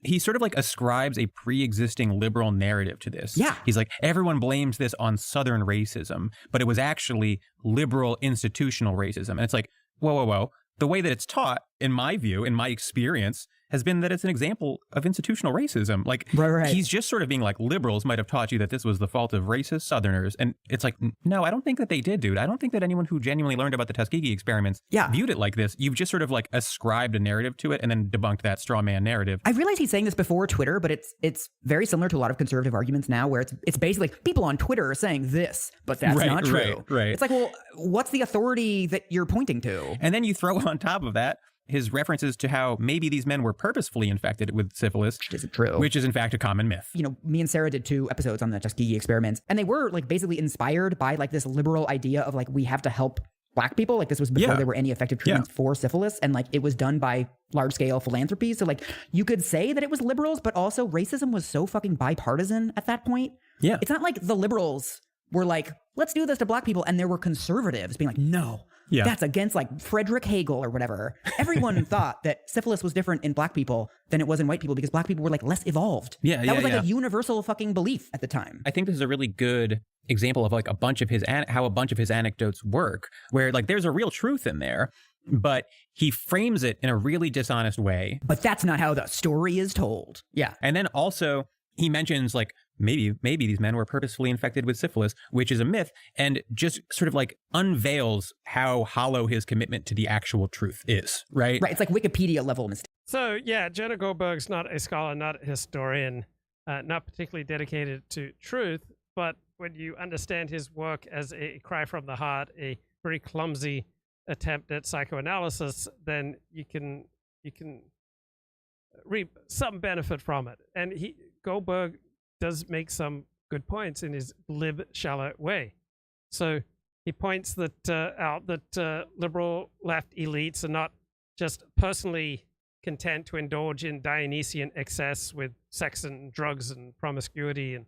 He sort of like ascribes a pre-existing liberal narrative to this. Yeah. He's like, everyone blames this on Southern racism, but it was actually liberal institutional racism. And it's like, whoa. The way that it's taught, in my view, in my experience, has been that it's an example of institutional racism. Like, right. He's just sort of being like, liberals might have taught you that this was the fault of racist Southerners. And it's like, no, I don't think that they did, dude. I don't think that anyone who genuinely learned about the Tuskegee experiments viewed it like this. You've just sort of like ascribed a narrative to it and then debunked that straw man narrative. I realize he's saying this before Twitter, but it's very similar to a lot of conservative arguments now, where it's basically like people on Twitter are saying this, but that's not true. Right. It's like, well, what's the authority that you're pointing to? And then you throw on top of that his references to how maybe these men were purposefully infected with syphilis. Which isn't true. Which is, in fact, a common myth. Me and Sarah did 2 episodes on the Tuskegee experiments, and they were like basically inspired by like this liberal idea of like, we have to help black people. Like, this was before there were any effective treatments for syphilis, and like it was done by large scale philanthropy. So like you could say that it was liberals, but also racism was so fucking bipartisan at that point. Yeah. It's not like the liberals were like, let's do this to black people, and there were conservatives being like, no. Yeah. That's against like Frederick Hegel or whatever. Everyone thought that syphilis was different in black people than it was in white people because black people were like less evolved. That was like a universal fucking belief at the time. I think this is a really good example of like how a bunch of his anecdotes work, where like there's a real truth in there, but he frames it in a really dishonest way. But that's not how the story is told. Yeah. And then also he mentions like, maybe these men were purposefully infected with syphilis, which is a myth, and just sort of like unveils how hollow his commitment to the actual truth is, right? Right. It's like Wikipedia level mistake. So yeah, Jonah Goldberg's not a scholar, not a historian, not particularly dedicated to truth, but when you understand his work as a cry from the heart, a very clumsy attempt at psychoanalysis, then you can reap some benefit from it. And Goldberg does make some good points in his glib, shallow way. So he points that out that liberal left elites are not just personally content to indulge in Dionysian excess with sex and drugs and promiscuity and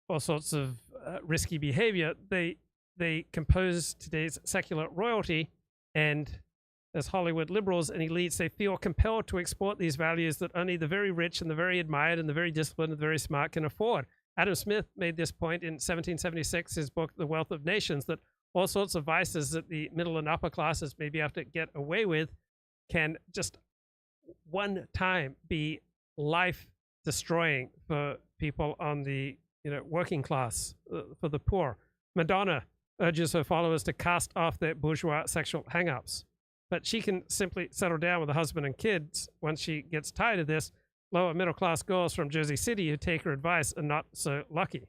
all sorts of risky behavior. They compose today's secular royalty, and as Hollywood liberals and elites, they feel compelled to export these values that only the very rich and the very admired and the very disciplined and the very smart can afford. Adam Smith made this point in 1776, his book, The Wealth of Nations, that all sorts of vices that the middle and upper classes may be able to get away with can just one time be life-destroying for people on the working class, for the poor. Madonna urges her followers to cast off their bourgeois sexual hang-ups, but she can simply settle down with a husband and kids once she gets tired of this. Lower middle-class girls from Jersey City who take her advice are not so lucky.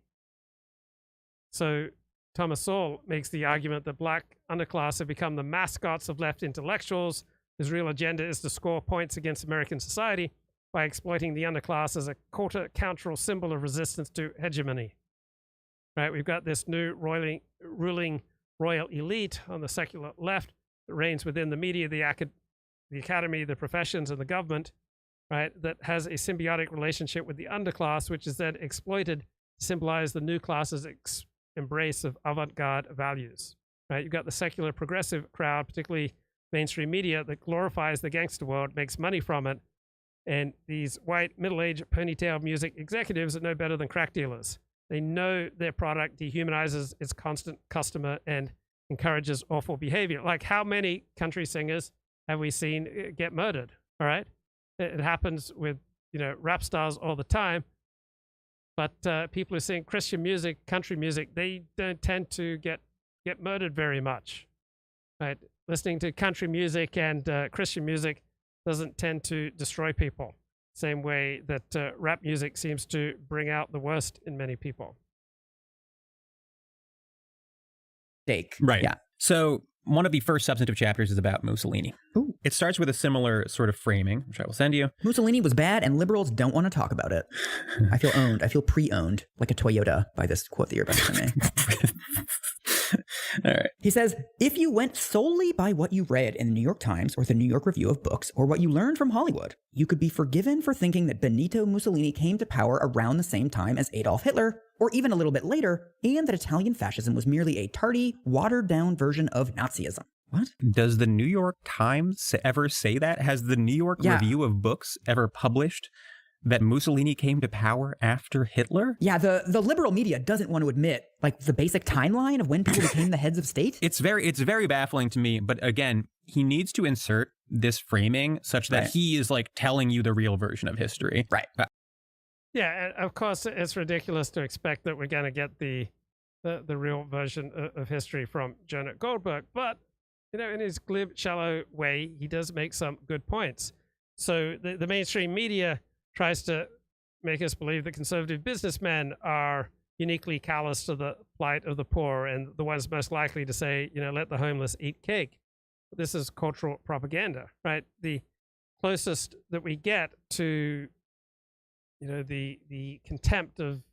So Thomas Sowell makes the argument that black underclass have become the mascots of left intellectuals whose real agenda is to score points against American society by exploiting the underclass as a counter-cultural symbol of resistance to hegemony. Right? We've got this new ruling royal elite on the secular left that reigns within the media, the academy, the professions, and the government, right, that has a symbiotic relationship with the underclass, which is then exploited to symbolize the new class's embrace of avant-garde values. Right? You've got the secular progressive crowd, particularly mainstream media, that glorifies the gangster world, makes money from it, and these white middle-aged ponytail music executives are no better than crack dealers. They know their product dehumanizes its constant customer and encourages awful behavior. Like, how many country singers have we seen get murdered? All right, it happens with rap stars all the time. But people who sing Christian music, country music, they don't tend to get murdered very much. Right, listening to country music and Christian music doesn't tend to destroy people. Same way that rap music seems to bring out the worst in many people. Right. Yeah. So one of the first substantive chapters is about Mussolini. Ooh. It starts with a similar sort of framing, which I will send you. Mussolini was bad, and liberals don't want to talk about it. I feel owned. I feel pre-owned, like a Toyota, by this quote that you're about to send me. All right. He says, if you went solely by what you read in the New York Times or the New York Review of Books or what you learned from Hollywood, you could be forgiven for thinking that Benito Mussolini came to power around the same time as Adolf Hitler, or even a little bit later, and that Italian fascism was merely a tardy, watered-down version of Nazism. What? Does the New York Times ever say that? Has the New York Review of Books ever published that Mussolini came to power after Hitler? Yeah, the liberal media doesn't want to admit, like, the basic timeline of when people became the heads of state. It's very baffling to me, but again, he needs to insert this framing such that he is, like, telling you the real version of history. Right. Yeah, of course, it's ridiculous to expect that we're going to get the real version of history from Jonah Goldberg, but, in his glib, shallow way, he does make some good points. So the mainstream media tries to make us believe that conservative businessmen are uniquely callous to the plight of the poor and the ones most likely to say, let the homeless eat cake. This is cultural propaganda, right? The closest that we get to, the contempt of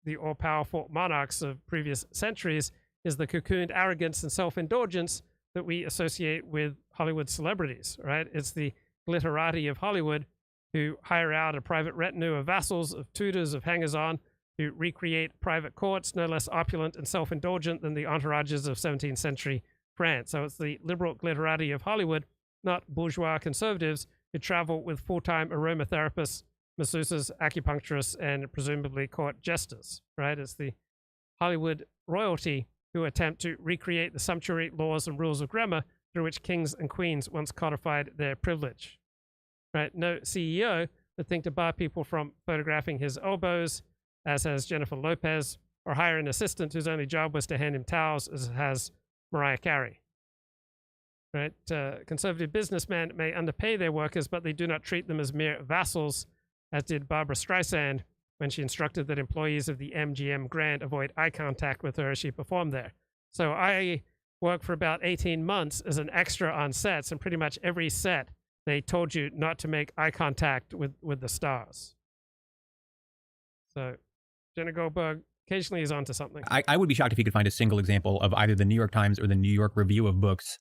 the all-powerful monarchs of previous centuries is the cocooned arrogance and self-indulgence that we associate with Hollywood celebrities, right? It's the glitterati of Hollywood who hire out a private retinue of vassals, of tutors, of hangers-on, who recreate private courts no less opulent and self-indulgent than the entourages of 17th century France. So it's the liberal glitterati of Hollywood, not bourgeois conservatives who travel with full-time aromatherapists, masseuses, acupuncturists, and presumably court jesters, right? It's the Hollywood royalty who attempt to recreate the sumptuary laws and rules of grammar through which kings and queens once codified their privilege. Right? No CEO would think to bar people from photographing his elbows, as has Jennifer Lopez, or hire an assistant whose only job was to hand him towels, as has Mariah Carey. Right? Conservative businessmen may underpay their workers, but they do not treat them as mere vassals, as did Barbra Streisand when she instructed that employees of the MGM Grand avoid eye contact with her as she performed there. So I worked for about 18 months as an extra on sets, and pretty much every set they told you not to make eye contact with the stars. So Jenna Goldberg occasionally is onto something. I would be shocked if you could find a single example of either the New York Times or the New York Review of Books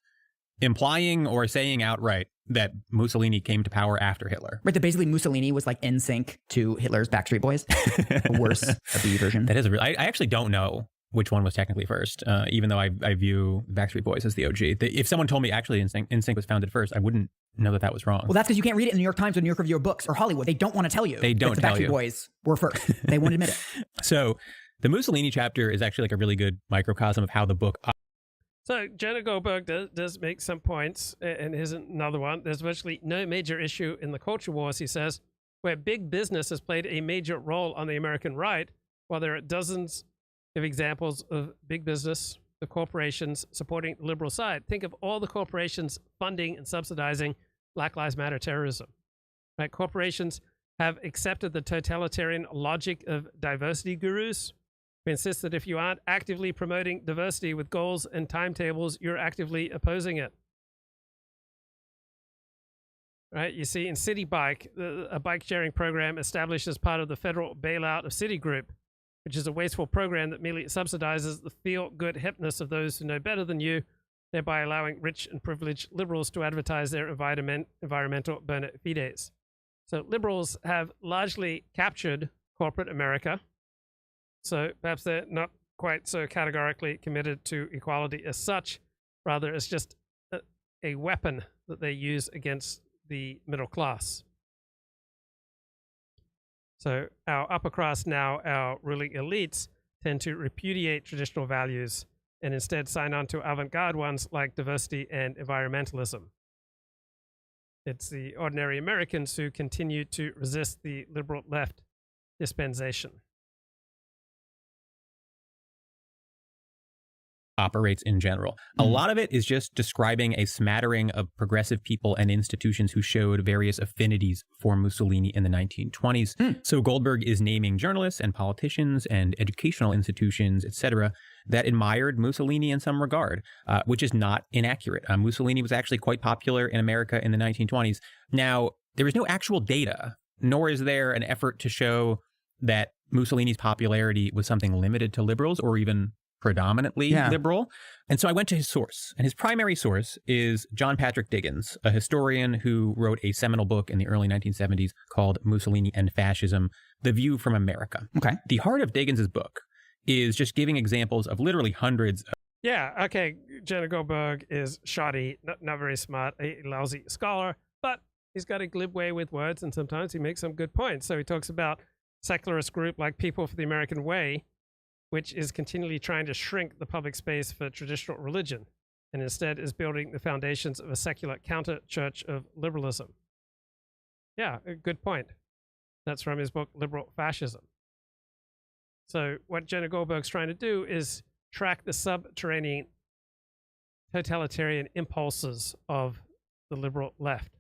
implying or saying outright that Mussolini came to power after Hitler. Right, that basically Mussolini was like in sync to Hitler's Backstreet Boys. A worse B version. That is a real. I actually don't know which one was technically first, even though I view Backstreet Boys as the OG. If someone told me actually NSYNC was founded first, I wouldn't know that was wrong. Well, that's because you can't read it in the New York Times or New York Review of Books or Hollywood. They don't want to tell you. They don't tell you. The Backstreet Boys were first. They won't admit it. So the Mussolini chapter is actually like a really good microcosm of how the book. So Jonah Goldberg does make some points, and here's another one. There's virtually no major issue in the culture wars, he says, where big business has played a major role on the American right, while there are dozens of examples of big business, the corporations supporting the liberal side. Think of all the corporations funding and subsidizing Black Lives Matter terrorism. Right? Corporations have accepted the totalitarian logic of diversity gurus, who insist that if you aren't actively promoting diversity with goals and timetables, you're actively opposing it. Right? You see, in City Bike, a bike sharing program established as part of the federal bailout of Citigroup, which is a wasteful program that merely subsidizes the feel-good hipness of those who know better than you, thereby allowing rich and privileged liberals to advertise their environmental bona fides. So liberals have largely captured corporate America. So perhaps they're not quite so categorically committed to equality as such. Rather, it's just a weapon that they use against the middle class. So our upper class now, our ruling elites, tend to repudiate traditional values and instead sign on to avant-garde ones like diversity and environmentalism. It's the ordinary Americans who continue to resist the liberal left dispensation. Operates in general. A lot of it is just describing a smattering of progressive people and institutions who showed various affinities for Mussolini in the 1920s. So Goldberg is naming journalists and politicians and educational institutions, etc., that admired Mussolini in some regard, which is not inaccurate. Mussolini was actually quite popular in America in the 1920s. Now, there is no actual data, nor is there an effort to show that Mussolini's popularity was something limited to liberals or even predominantly liberal. And so I went to his source, and his primary source is John Patrick Diggins, a historian who wrote a seminal book in the early 1970s called Mussolini and Fascism, The View from America. Okay. The heart of Diggins's book is just giving examples of literally hundreds of... Yeah, okay, Jonah Goldberg is shoddy, not very smart, a lousy scholar, but he's got a glib way with words, and sometimes he makes some good points. So he talks about secularist group like People for the American Way, which is continually trying to shrink the public space for traditional religion, and instead is building the foundations of a secular counter-church of liberalism. Yeah, a good point. That's from his book, Liberal Fascism. So what Jonah Goldberg's trying to do is track the subterranean totalitarian impulses of the liberal left.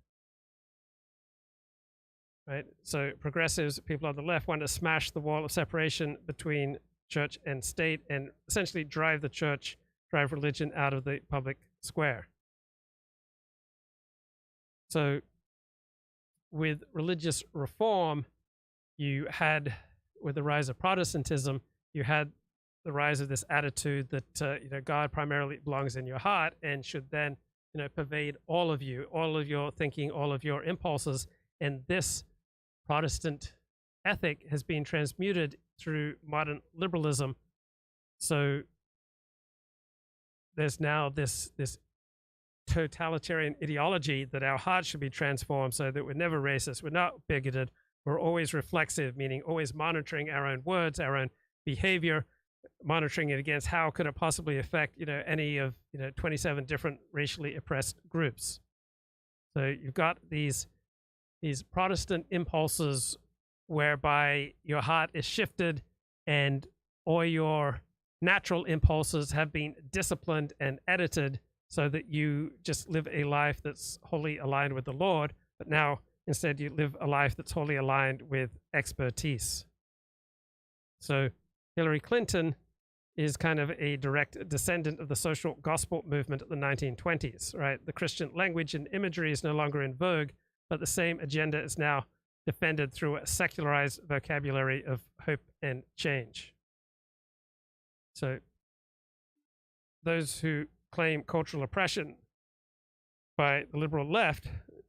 Right? So progressives, people on the left, want to smash the wall of separation between church and state and essentially drive the church, drive religion out of the public square. So with religious reform, you had, with the rise of Protestantism, you had the rise of this attitude that God primarily belongs in your heart and should then pervade all of you, all of your thinking, all of your impulses. And this Protestant ethic has been transmuted through modern liberalism. So there's now this totalitarian ideology that our hearts should be transformed so that we're never racist, we're not bigoted, we're always reflexive, meaning always monitoring our own words, our own behavior, monitoring it against how could it possibly affect any of 27 different racially oppressed groups. So you've got these Protestant impulses whereby your heart is shifted and all your natural impulses have been disciplined and edited so that you just live a life that's wholly aligned with the Lord, but now instead you live a life that's wholly aligned with expertise. So Hillary Clinton is kind of a direct descendant of the social gospel movement of the 1920s, right? The Christian language and imagery is no longer in vogue, but the same agenda is now defended through a secularized vocabulary of hope and change. So those who claim cultural oppression by the liberal left,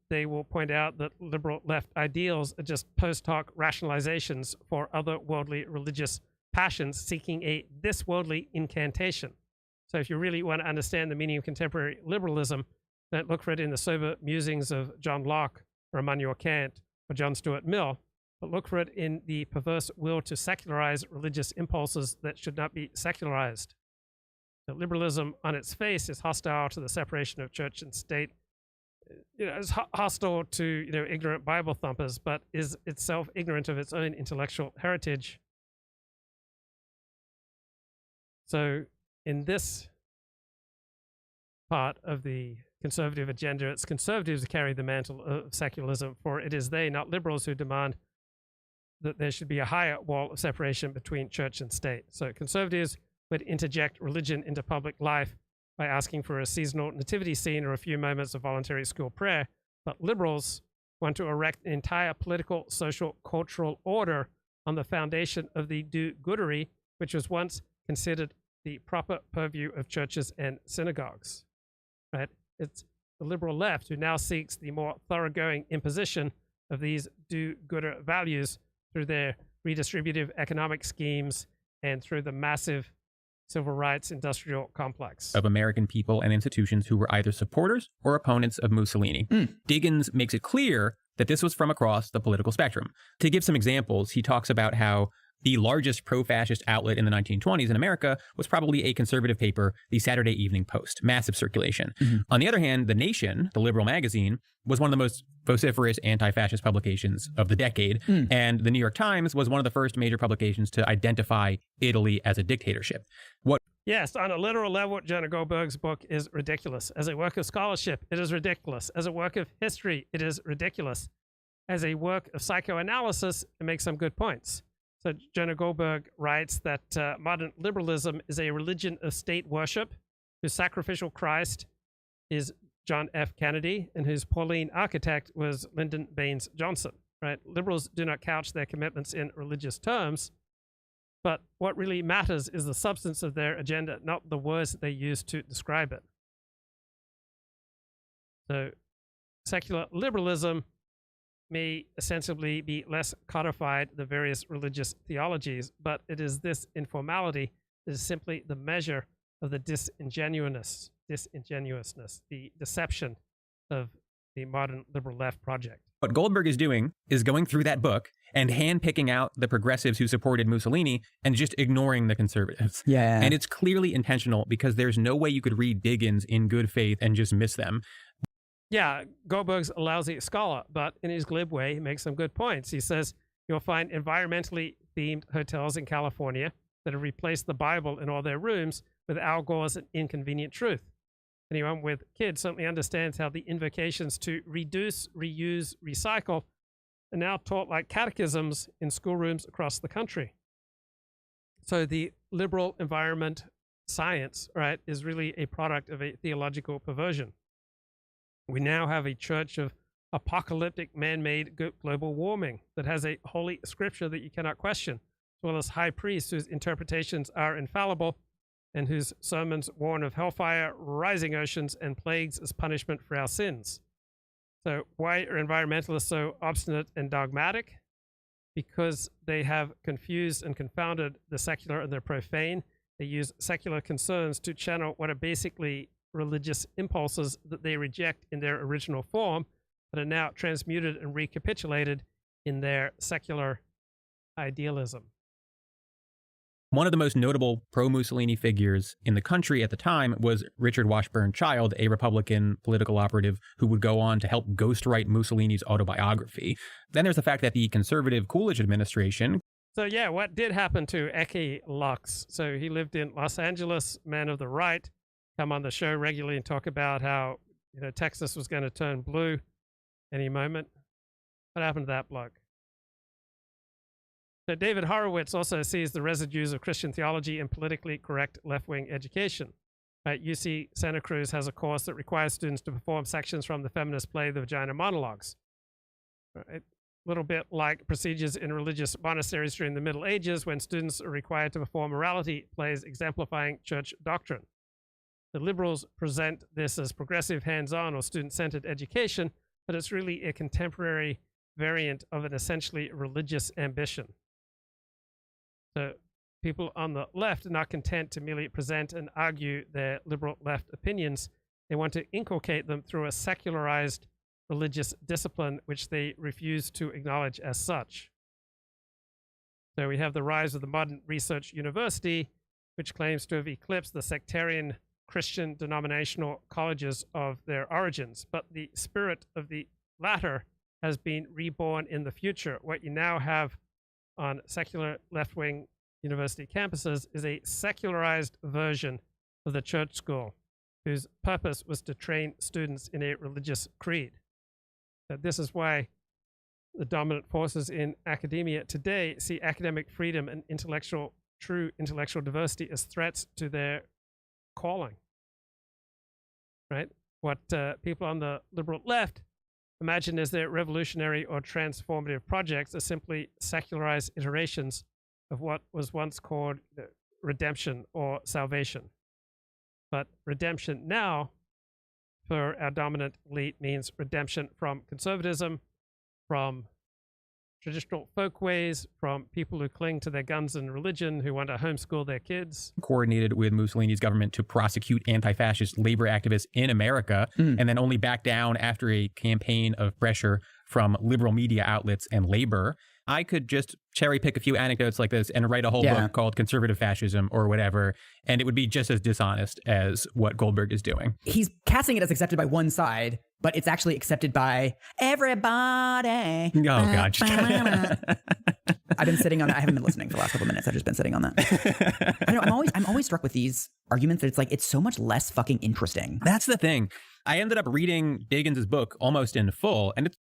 they will point out that liberal left ideals are just post hoc rationalizations for otherworldly religious passions seeking a this-worldly incantation. So if you really want to understand the meaning of contemporary liberalism, don't look for it in the sober musings of John Locke or Immanuel Kant or John Stuart Mill, but look for it in the perverse will to secularize religious impulses that should not be secularized. So liberalism on its face is hostile to the separation of church and state. It's hostile to ignorant Bible thumpers, but is itself ignorant of its own intellectual heritage. So in this part of the conservative agenda, it's conservatives who carry the mantle of secularism, for it is they, not liberals, who demand that there should be a higher wall of separation between church and state. So conservatives would interject religion into public life by asking for a seasonal nativity scene or a few moments of voluntary school prayer, but liberals want to erect an entire political, social, cultural order on the foundation of the do-goodery, which was once considered the proper purview of churches and synagogues. Right? It's the liberal left who now seeks the more thoroughgoing imposition of these do-gooder values through their redistributive economic schemes and through the massive civil rights industrial complex of American people and institutions who were either supporters or opponents of Mussolini. Diggins makes it clear that this was from across the political spectrum. To give some examples, he talks about how the largest pro-fascist outlet in the 1920s in America was probably a conservative paper, the Saturday Evening Post, massive circulation. On the other hand, The Nation, the liberal magazine, was one of the most vociferous anti-fascist publications of the decade, and the New York Times was one of the first major publications to identify Italy as a dictatorship. Yes, on a literal level, Jonah Goldberg's book is ridiculous. As a work of scholarship, it is ridiculous. As a work of history, it is ridiculous. As a work of psychoanalysis, it makes some good points. So Jonah Goldberg writes that modern liberalism is a religion of state worship, whose sacrificial Christ is John F. Kennedy, and whose Pauline architect was Lyndon Baines Johnson. Right? Liberals do not couch their commitments in religious terms, but what really matters is the substance of their agenda, not the words that they use to describe it. So secular liberalism may ostensibly be less codified than various religious theologies, but it is this informality that is simply the measure of the disingenuousness, the deception of the modern liberal left project. What Goldberg is doing is going through that book and handpicking out the progressives who supported Mussolini and just ignoring the conservatives. Yeah. And it's clearly intentional because there's no way you could read Diggins in good faith and just miss them. Yeah, Goldberg's a lousy scholar, but in his glib way, he makes some good points. He says you'll find environmentally themed hotels in California that have replaced the Bible in all their rooms with Al Gore's An Inconvenient Truth. Anyone with kids certainly understands how the invocations to reduce, reuse, recycle are now taught like catechisms in schoolrooms across the country. So the liberal environment science, right, is really a product of a theological perversion. We now have a church of apocalyptic man-made global warming that has a holy scripture that you cannot question, as well as high priests whose interpretations are infallible and whose sermons warn of hellfire, rising oceans, and plagues as punishment for our sins. So why are environmentalists so obstinate and dogmatic? Because they have confused and confounded the secular and the profane. They use secular concerns to channel what are basically religious impulses that they reject in their original form, but are now transmuted and recapitulated in their secular idealism. One of the most notable pro-Mussolini figures in the country at the time was Richard Washburn Child, a Republican political operative who would go on to help ghostwrite Mussolini's autobiography. Then there's the fact that the conservative Coolidge administration... So yeah, what did happen to Ecce Lux? So he lived in Los Angeles, man of the right, come on the show regularly and talk about how Texas was going to turn blue any moment. What happened to that bloke? So David Horowitz also sees the residues of Christian theology in politically correct left-wing education. UC Santa Cruz has a course that requires students to perform sections from the feminist play The Vagina Monologues. Right? little bit like procedures in religious monasteries during the Middle Ages when students are required to perform morality plays exemplifying church doctrine. The liberals present this as progressive, hands-on, or student-centered education, but it's really a contemporary variant of an essentially religious ambition. So people on the left are not content to merely present and argue their liberal left opinions. They want to inculcate them through a secularized religious discipline, which they refuse to acknowledge as such. So we have the rise of the modern research university, which claims to have eclipsed the sectarian Christian denominational colleges of their origins. But the spirit of the latter has been reborn in the future. What you now have on secular left-wing university campuses is a secularized version of the church school, whose purpose was to train students in a religious creed. This is why the dominant forces in academia today see academic freedom and true intellectual diversity as threats to their calling. Right? What people on the liberal left imagine as their revolutionary or transformative projects are simply secularized iterations of what was once called redemption or salvation. But redemption now, for our dominant elite, means redemption from conservatism, from traditional folkways, from people who cling to their guns and religion, who want to homeschool their kids. Coordinated with Mussolini's government to prosecute anti-fascist labor activists in America, and then only back down after a campaign of pressure from liberal media outlets and labor. I could just cherry pick a few anecdotes like this and write a whole book called Conservative Fascism or whatever, and it would be just as dishonest as what Goldberg is doing. He's casting it as accepted by one side, but it's actually accepted by everybody. Oh, God. I've been sitting on that. I haven't been listening for the last couple of minutes. I've just been sitting on that. I know, I'm always struck with these arguments that it's like, it's so much less fucking interesting. That's the thing. I ended up reading Dagens' book almost in full, and it's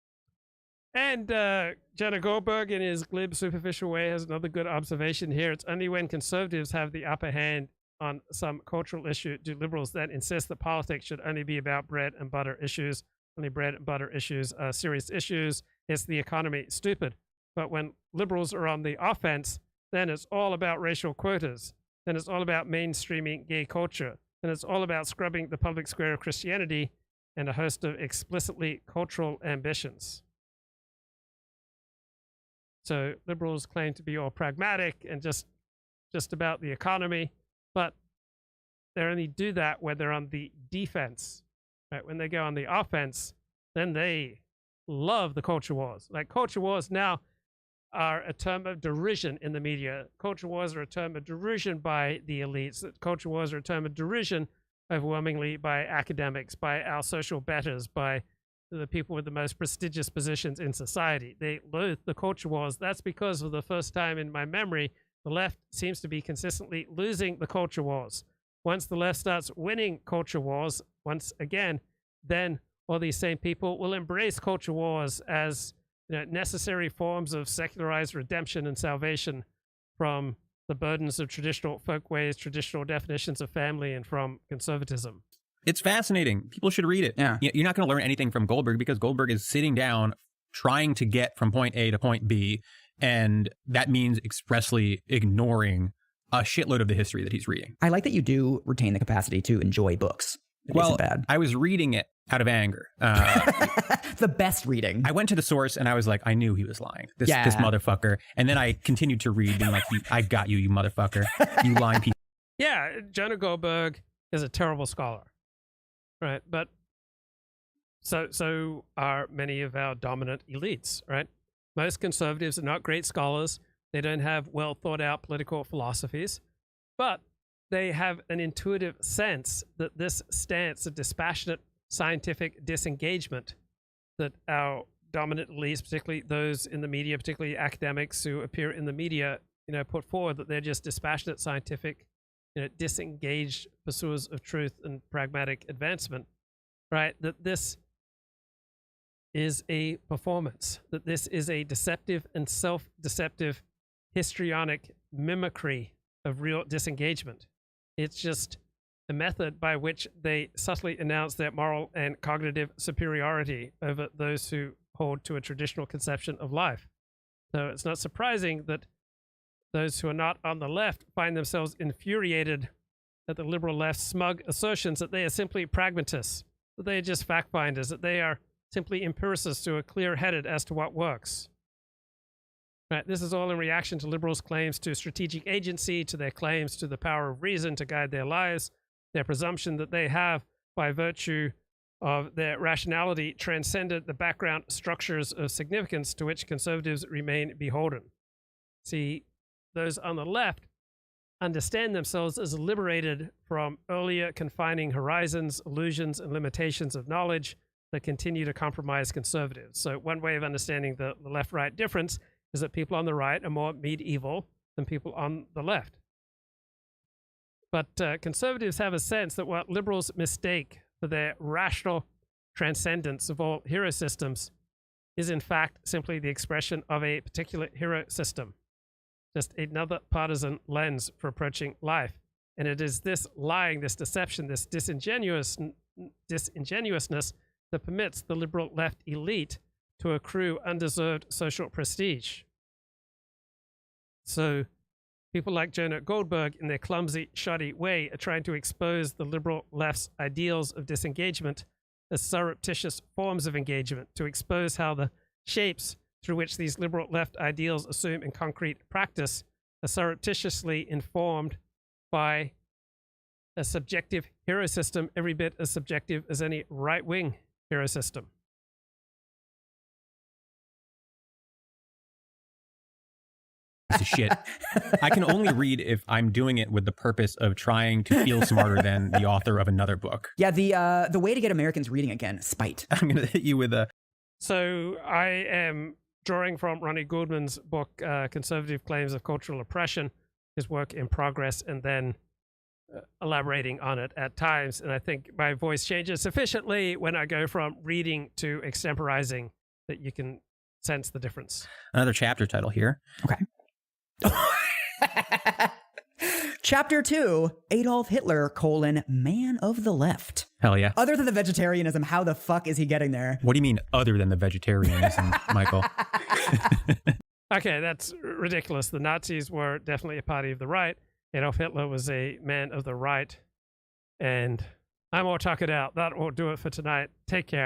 Jonah Goldberg, in his glib, superficial way, has another good observation here. It's only when conservatives have the upper hand on some cultural issue do liberals then insist that politics should only be about bread and butter issues. Only bread and butter issues are serious issues. It's the economy, stupid. But when liberals are on the offense, then it's all about racial quotas. Then it's all about mainstreaming gay culture. Then it's all about scrubbing the public square of Christianity and a host of explicitly cultural ambitions. So liberals claim to be all pragmatic and just about the economy, but they only do that when they're on the defense. Right? When they go on the offense, then they love the culture wars. Like, culture wars now are a term of derision in the media. Culture wars are a term of derision by the elites. Culture wars are a term of derision overwhelmingly by academics, by our social betters, by the people with the most prestigious positions in society. They loathe the culture wars. That's because for the first time in my memory, the left seems to be consistently losing the culture wars. Once the left starts winning culture wars, once again, then all these same people will embrace culture wars as necessary forms of secularized redemption and salvation from the burdens of traditional folkways, traditional definitions of family, and from conservatism. It's fascinating. People should read it. Yeah. You're not going to learn anything from Goldberg because Goldberg is sitting down trying to get from point A to point B, and that means expressly ignoring a shitload of the history that he's reading. I like that you do retain the capacity to enjoy books. It isn't bad. I was reading it out of anger. The best reading. I went to the source and I was like, I knew he was lying. This motherfucker. And then I continued to read, being like, I got you, you motherfucker. You lying piece. Yeah, Jonah Goldberg is a terrible scholar. Right, but so are many of our dominant elites, right? Most conservatives are not great scholars. They don't have well thought out political philosophies, but they have an intuitive sense that this stance of dispassionate scientific disengagement that our dominant elites, particularly those in the media, particularly academics who appear in the media, put forward, that they're just dispassionate scientific, disengaged pursuers of truth and pragmatic advancement, right? That this is a performance, that this is a deceptive and self-deceptive histrionic mimicry of real disengagement. It's just a method by which they subtly announce their moral and cognitive superiority over those who hold to a traditional conception of life. So it's not surprising that those who are not on the left find themselves infuriated at the liberal left's smug assertions that they are simply pragmatists, that they are just fact finders, that they are simply empiricists who are clear-headed as to what works. Right, this is all in reaction to liberals' claims to strategic agency, to their claims to the power of reason to guide their lives, their presumption that they have, by virtue of their rationality, transcended the background structures of significance to which conservatives remain beholden. See, those on the left understand themselves as liberated from earlier confining horizons, illusions, and limitations of knowledge that continue to compromise conservatives. So one way of understanding the left-right difference is that people on the right are more medieval than people on the left. But conservatives have a sense that what liberals mistake for their rational transcendence of all hero systems is in fact simply the expression of a particular hero system, just another partisan lens for approaching life. And it is this lying, this deception, this disingenuousness that permits the liberal left elite to accrue undeserved social prestige. So people like Jonah Goldberg, in their clumsy, shoddy way, are trying to expose the liberal left's ideals of disengagement as surreptitious forms of engagement, to expose how the shapes through which these liberal left ideals assume in concrete practice are surreptitiously informed by a subjective hero system every bit as subjective as any right-wing hero system. Of shit. I can only read if I'm doing it with the purpose of trying to feel smarter than the author of another book. Yeah, the way to get Americans reading again, spite. I'm going to hit you with a... So I am drawing from Ronnie Goldman's book, Conservative Claims of Cultural Oppression, his work in progress, and then elaborating on it at times. And I think my voice changes sufficiently when I go from reading to extemporizing that you can sense the difference. Another chapter title here. Okay. Chapter 2, Adolf Hitler, man of the left. Hell yeah. Other than the vegetarianism, how the fuck is he getting there? What do you mean other than the vegetarianism, Michael? Okay, that's ridiculous. The Nazis were definitely a party of the right. Adolf Hitler was a man of the right. And I'm all tuckered out. That will do it for tonight. Take care.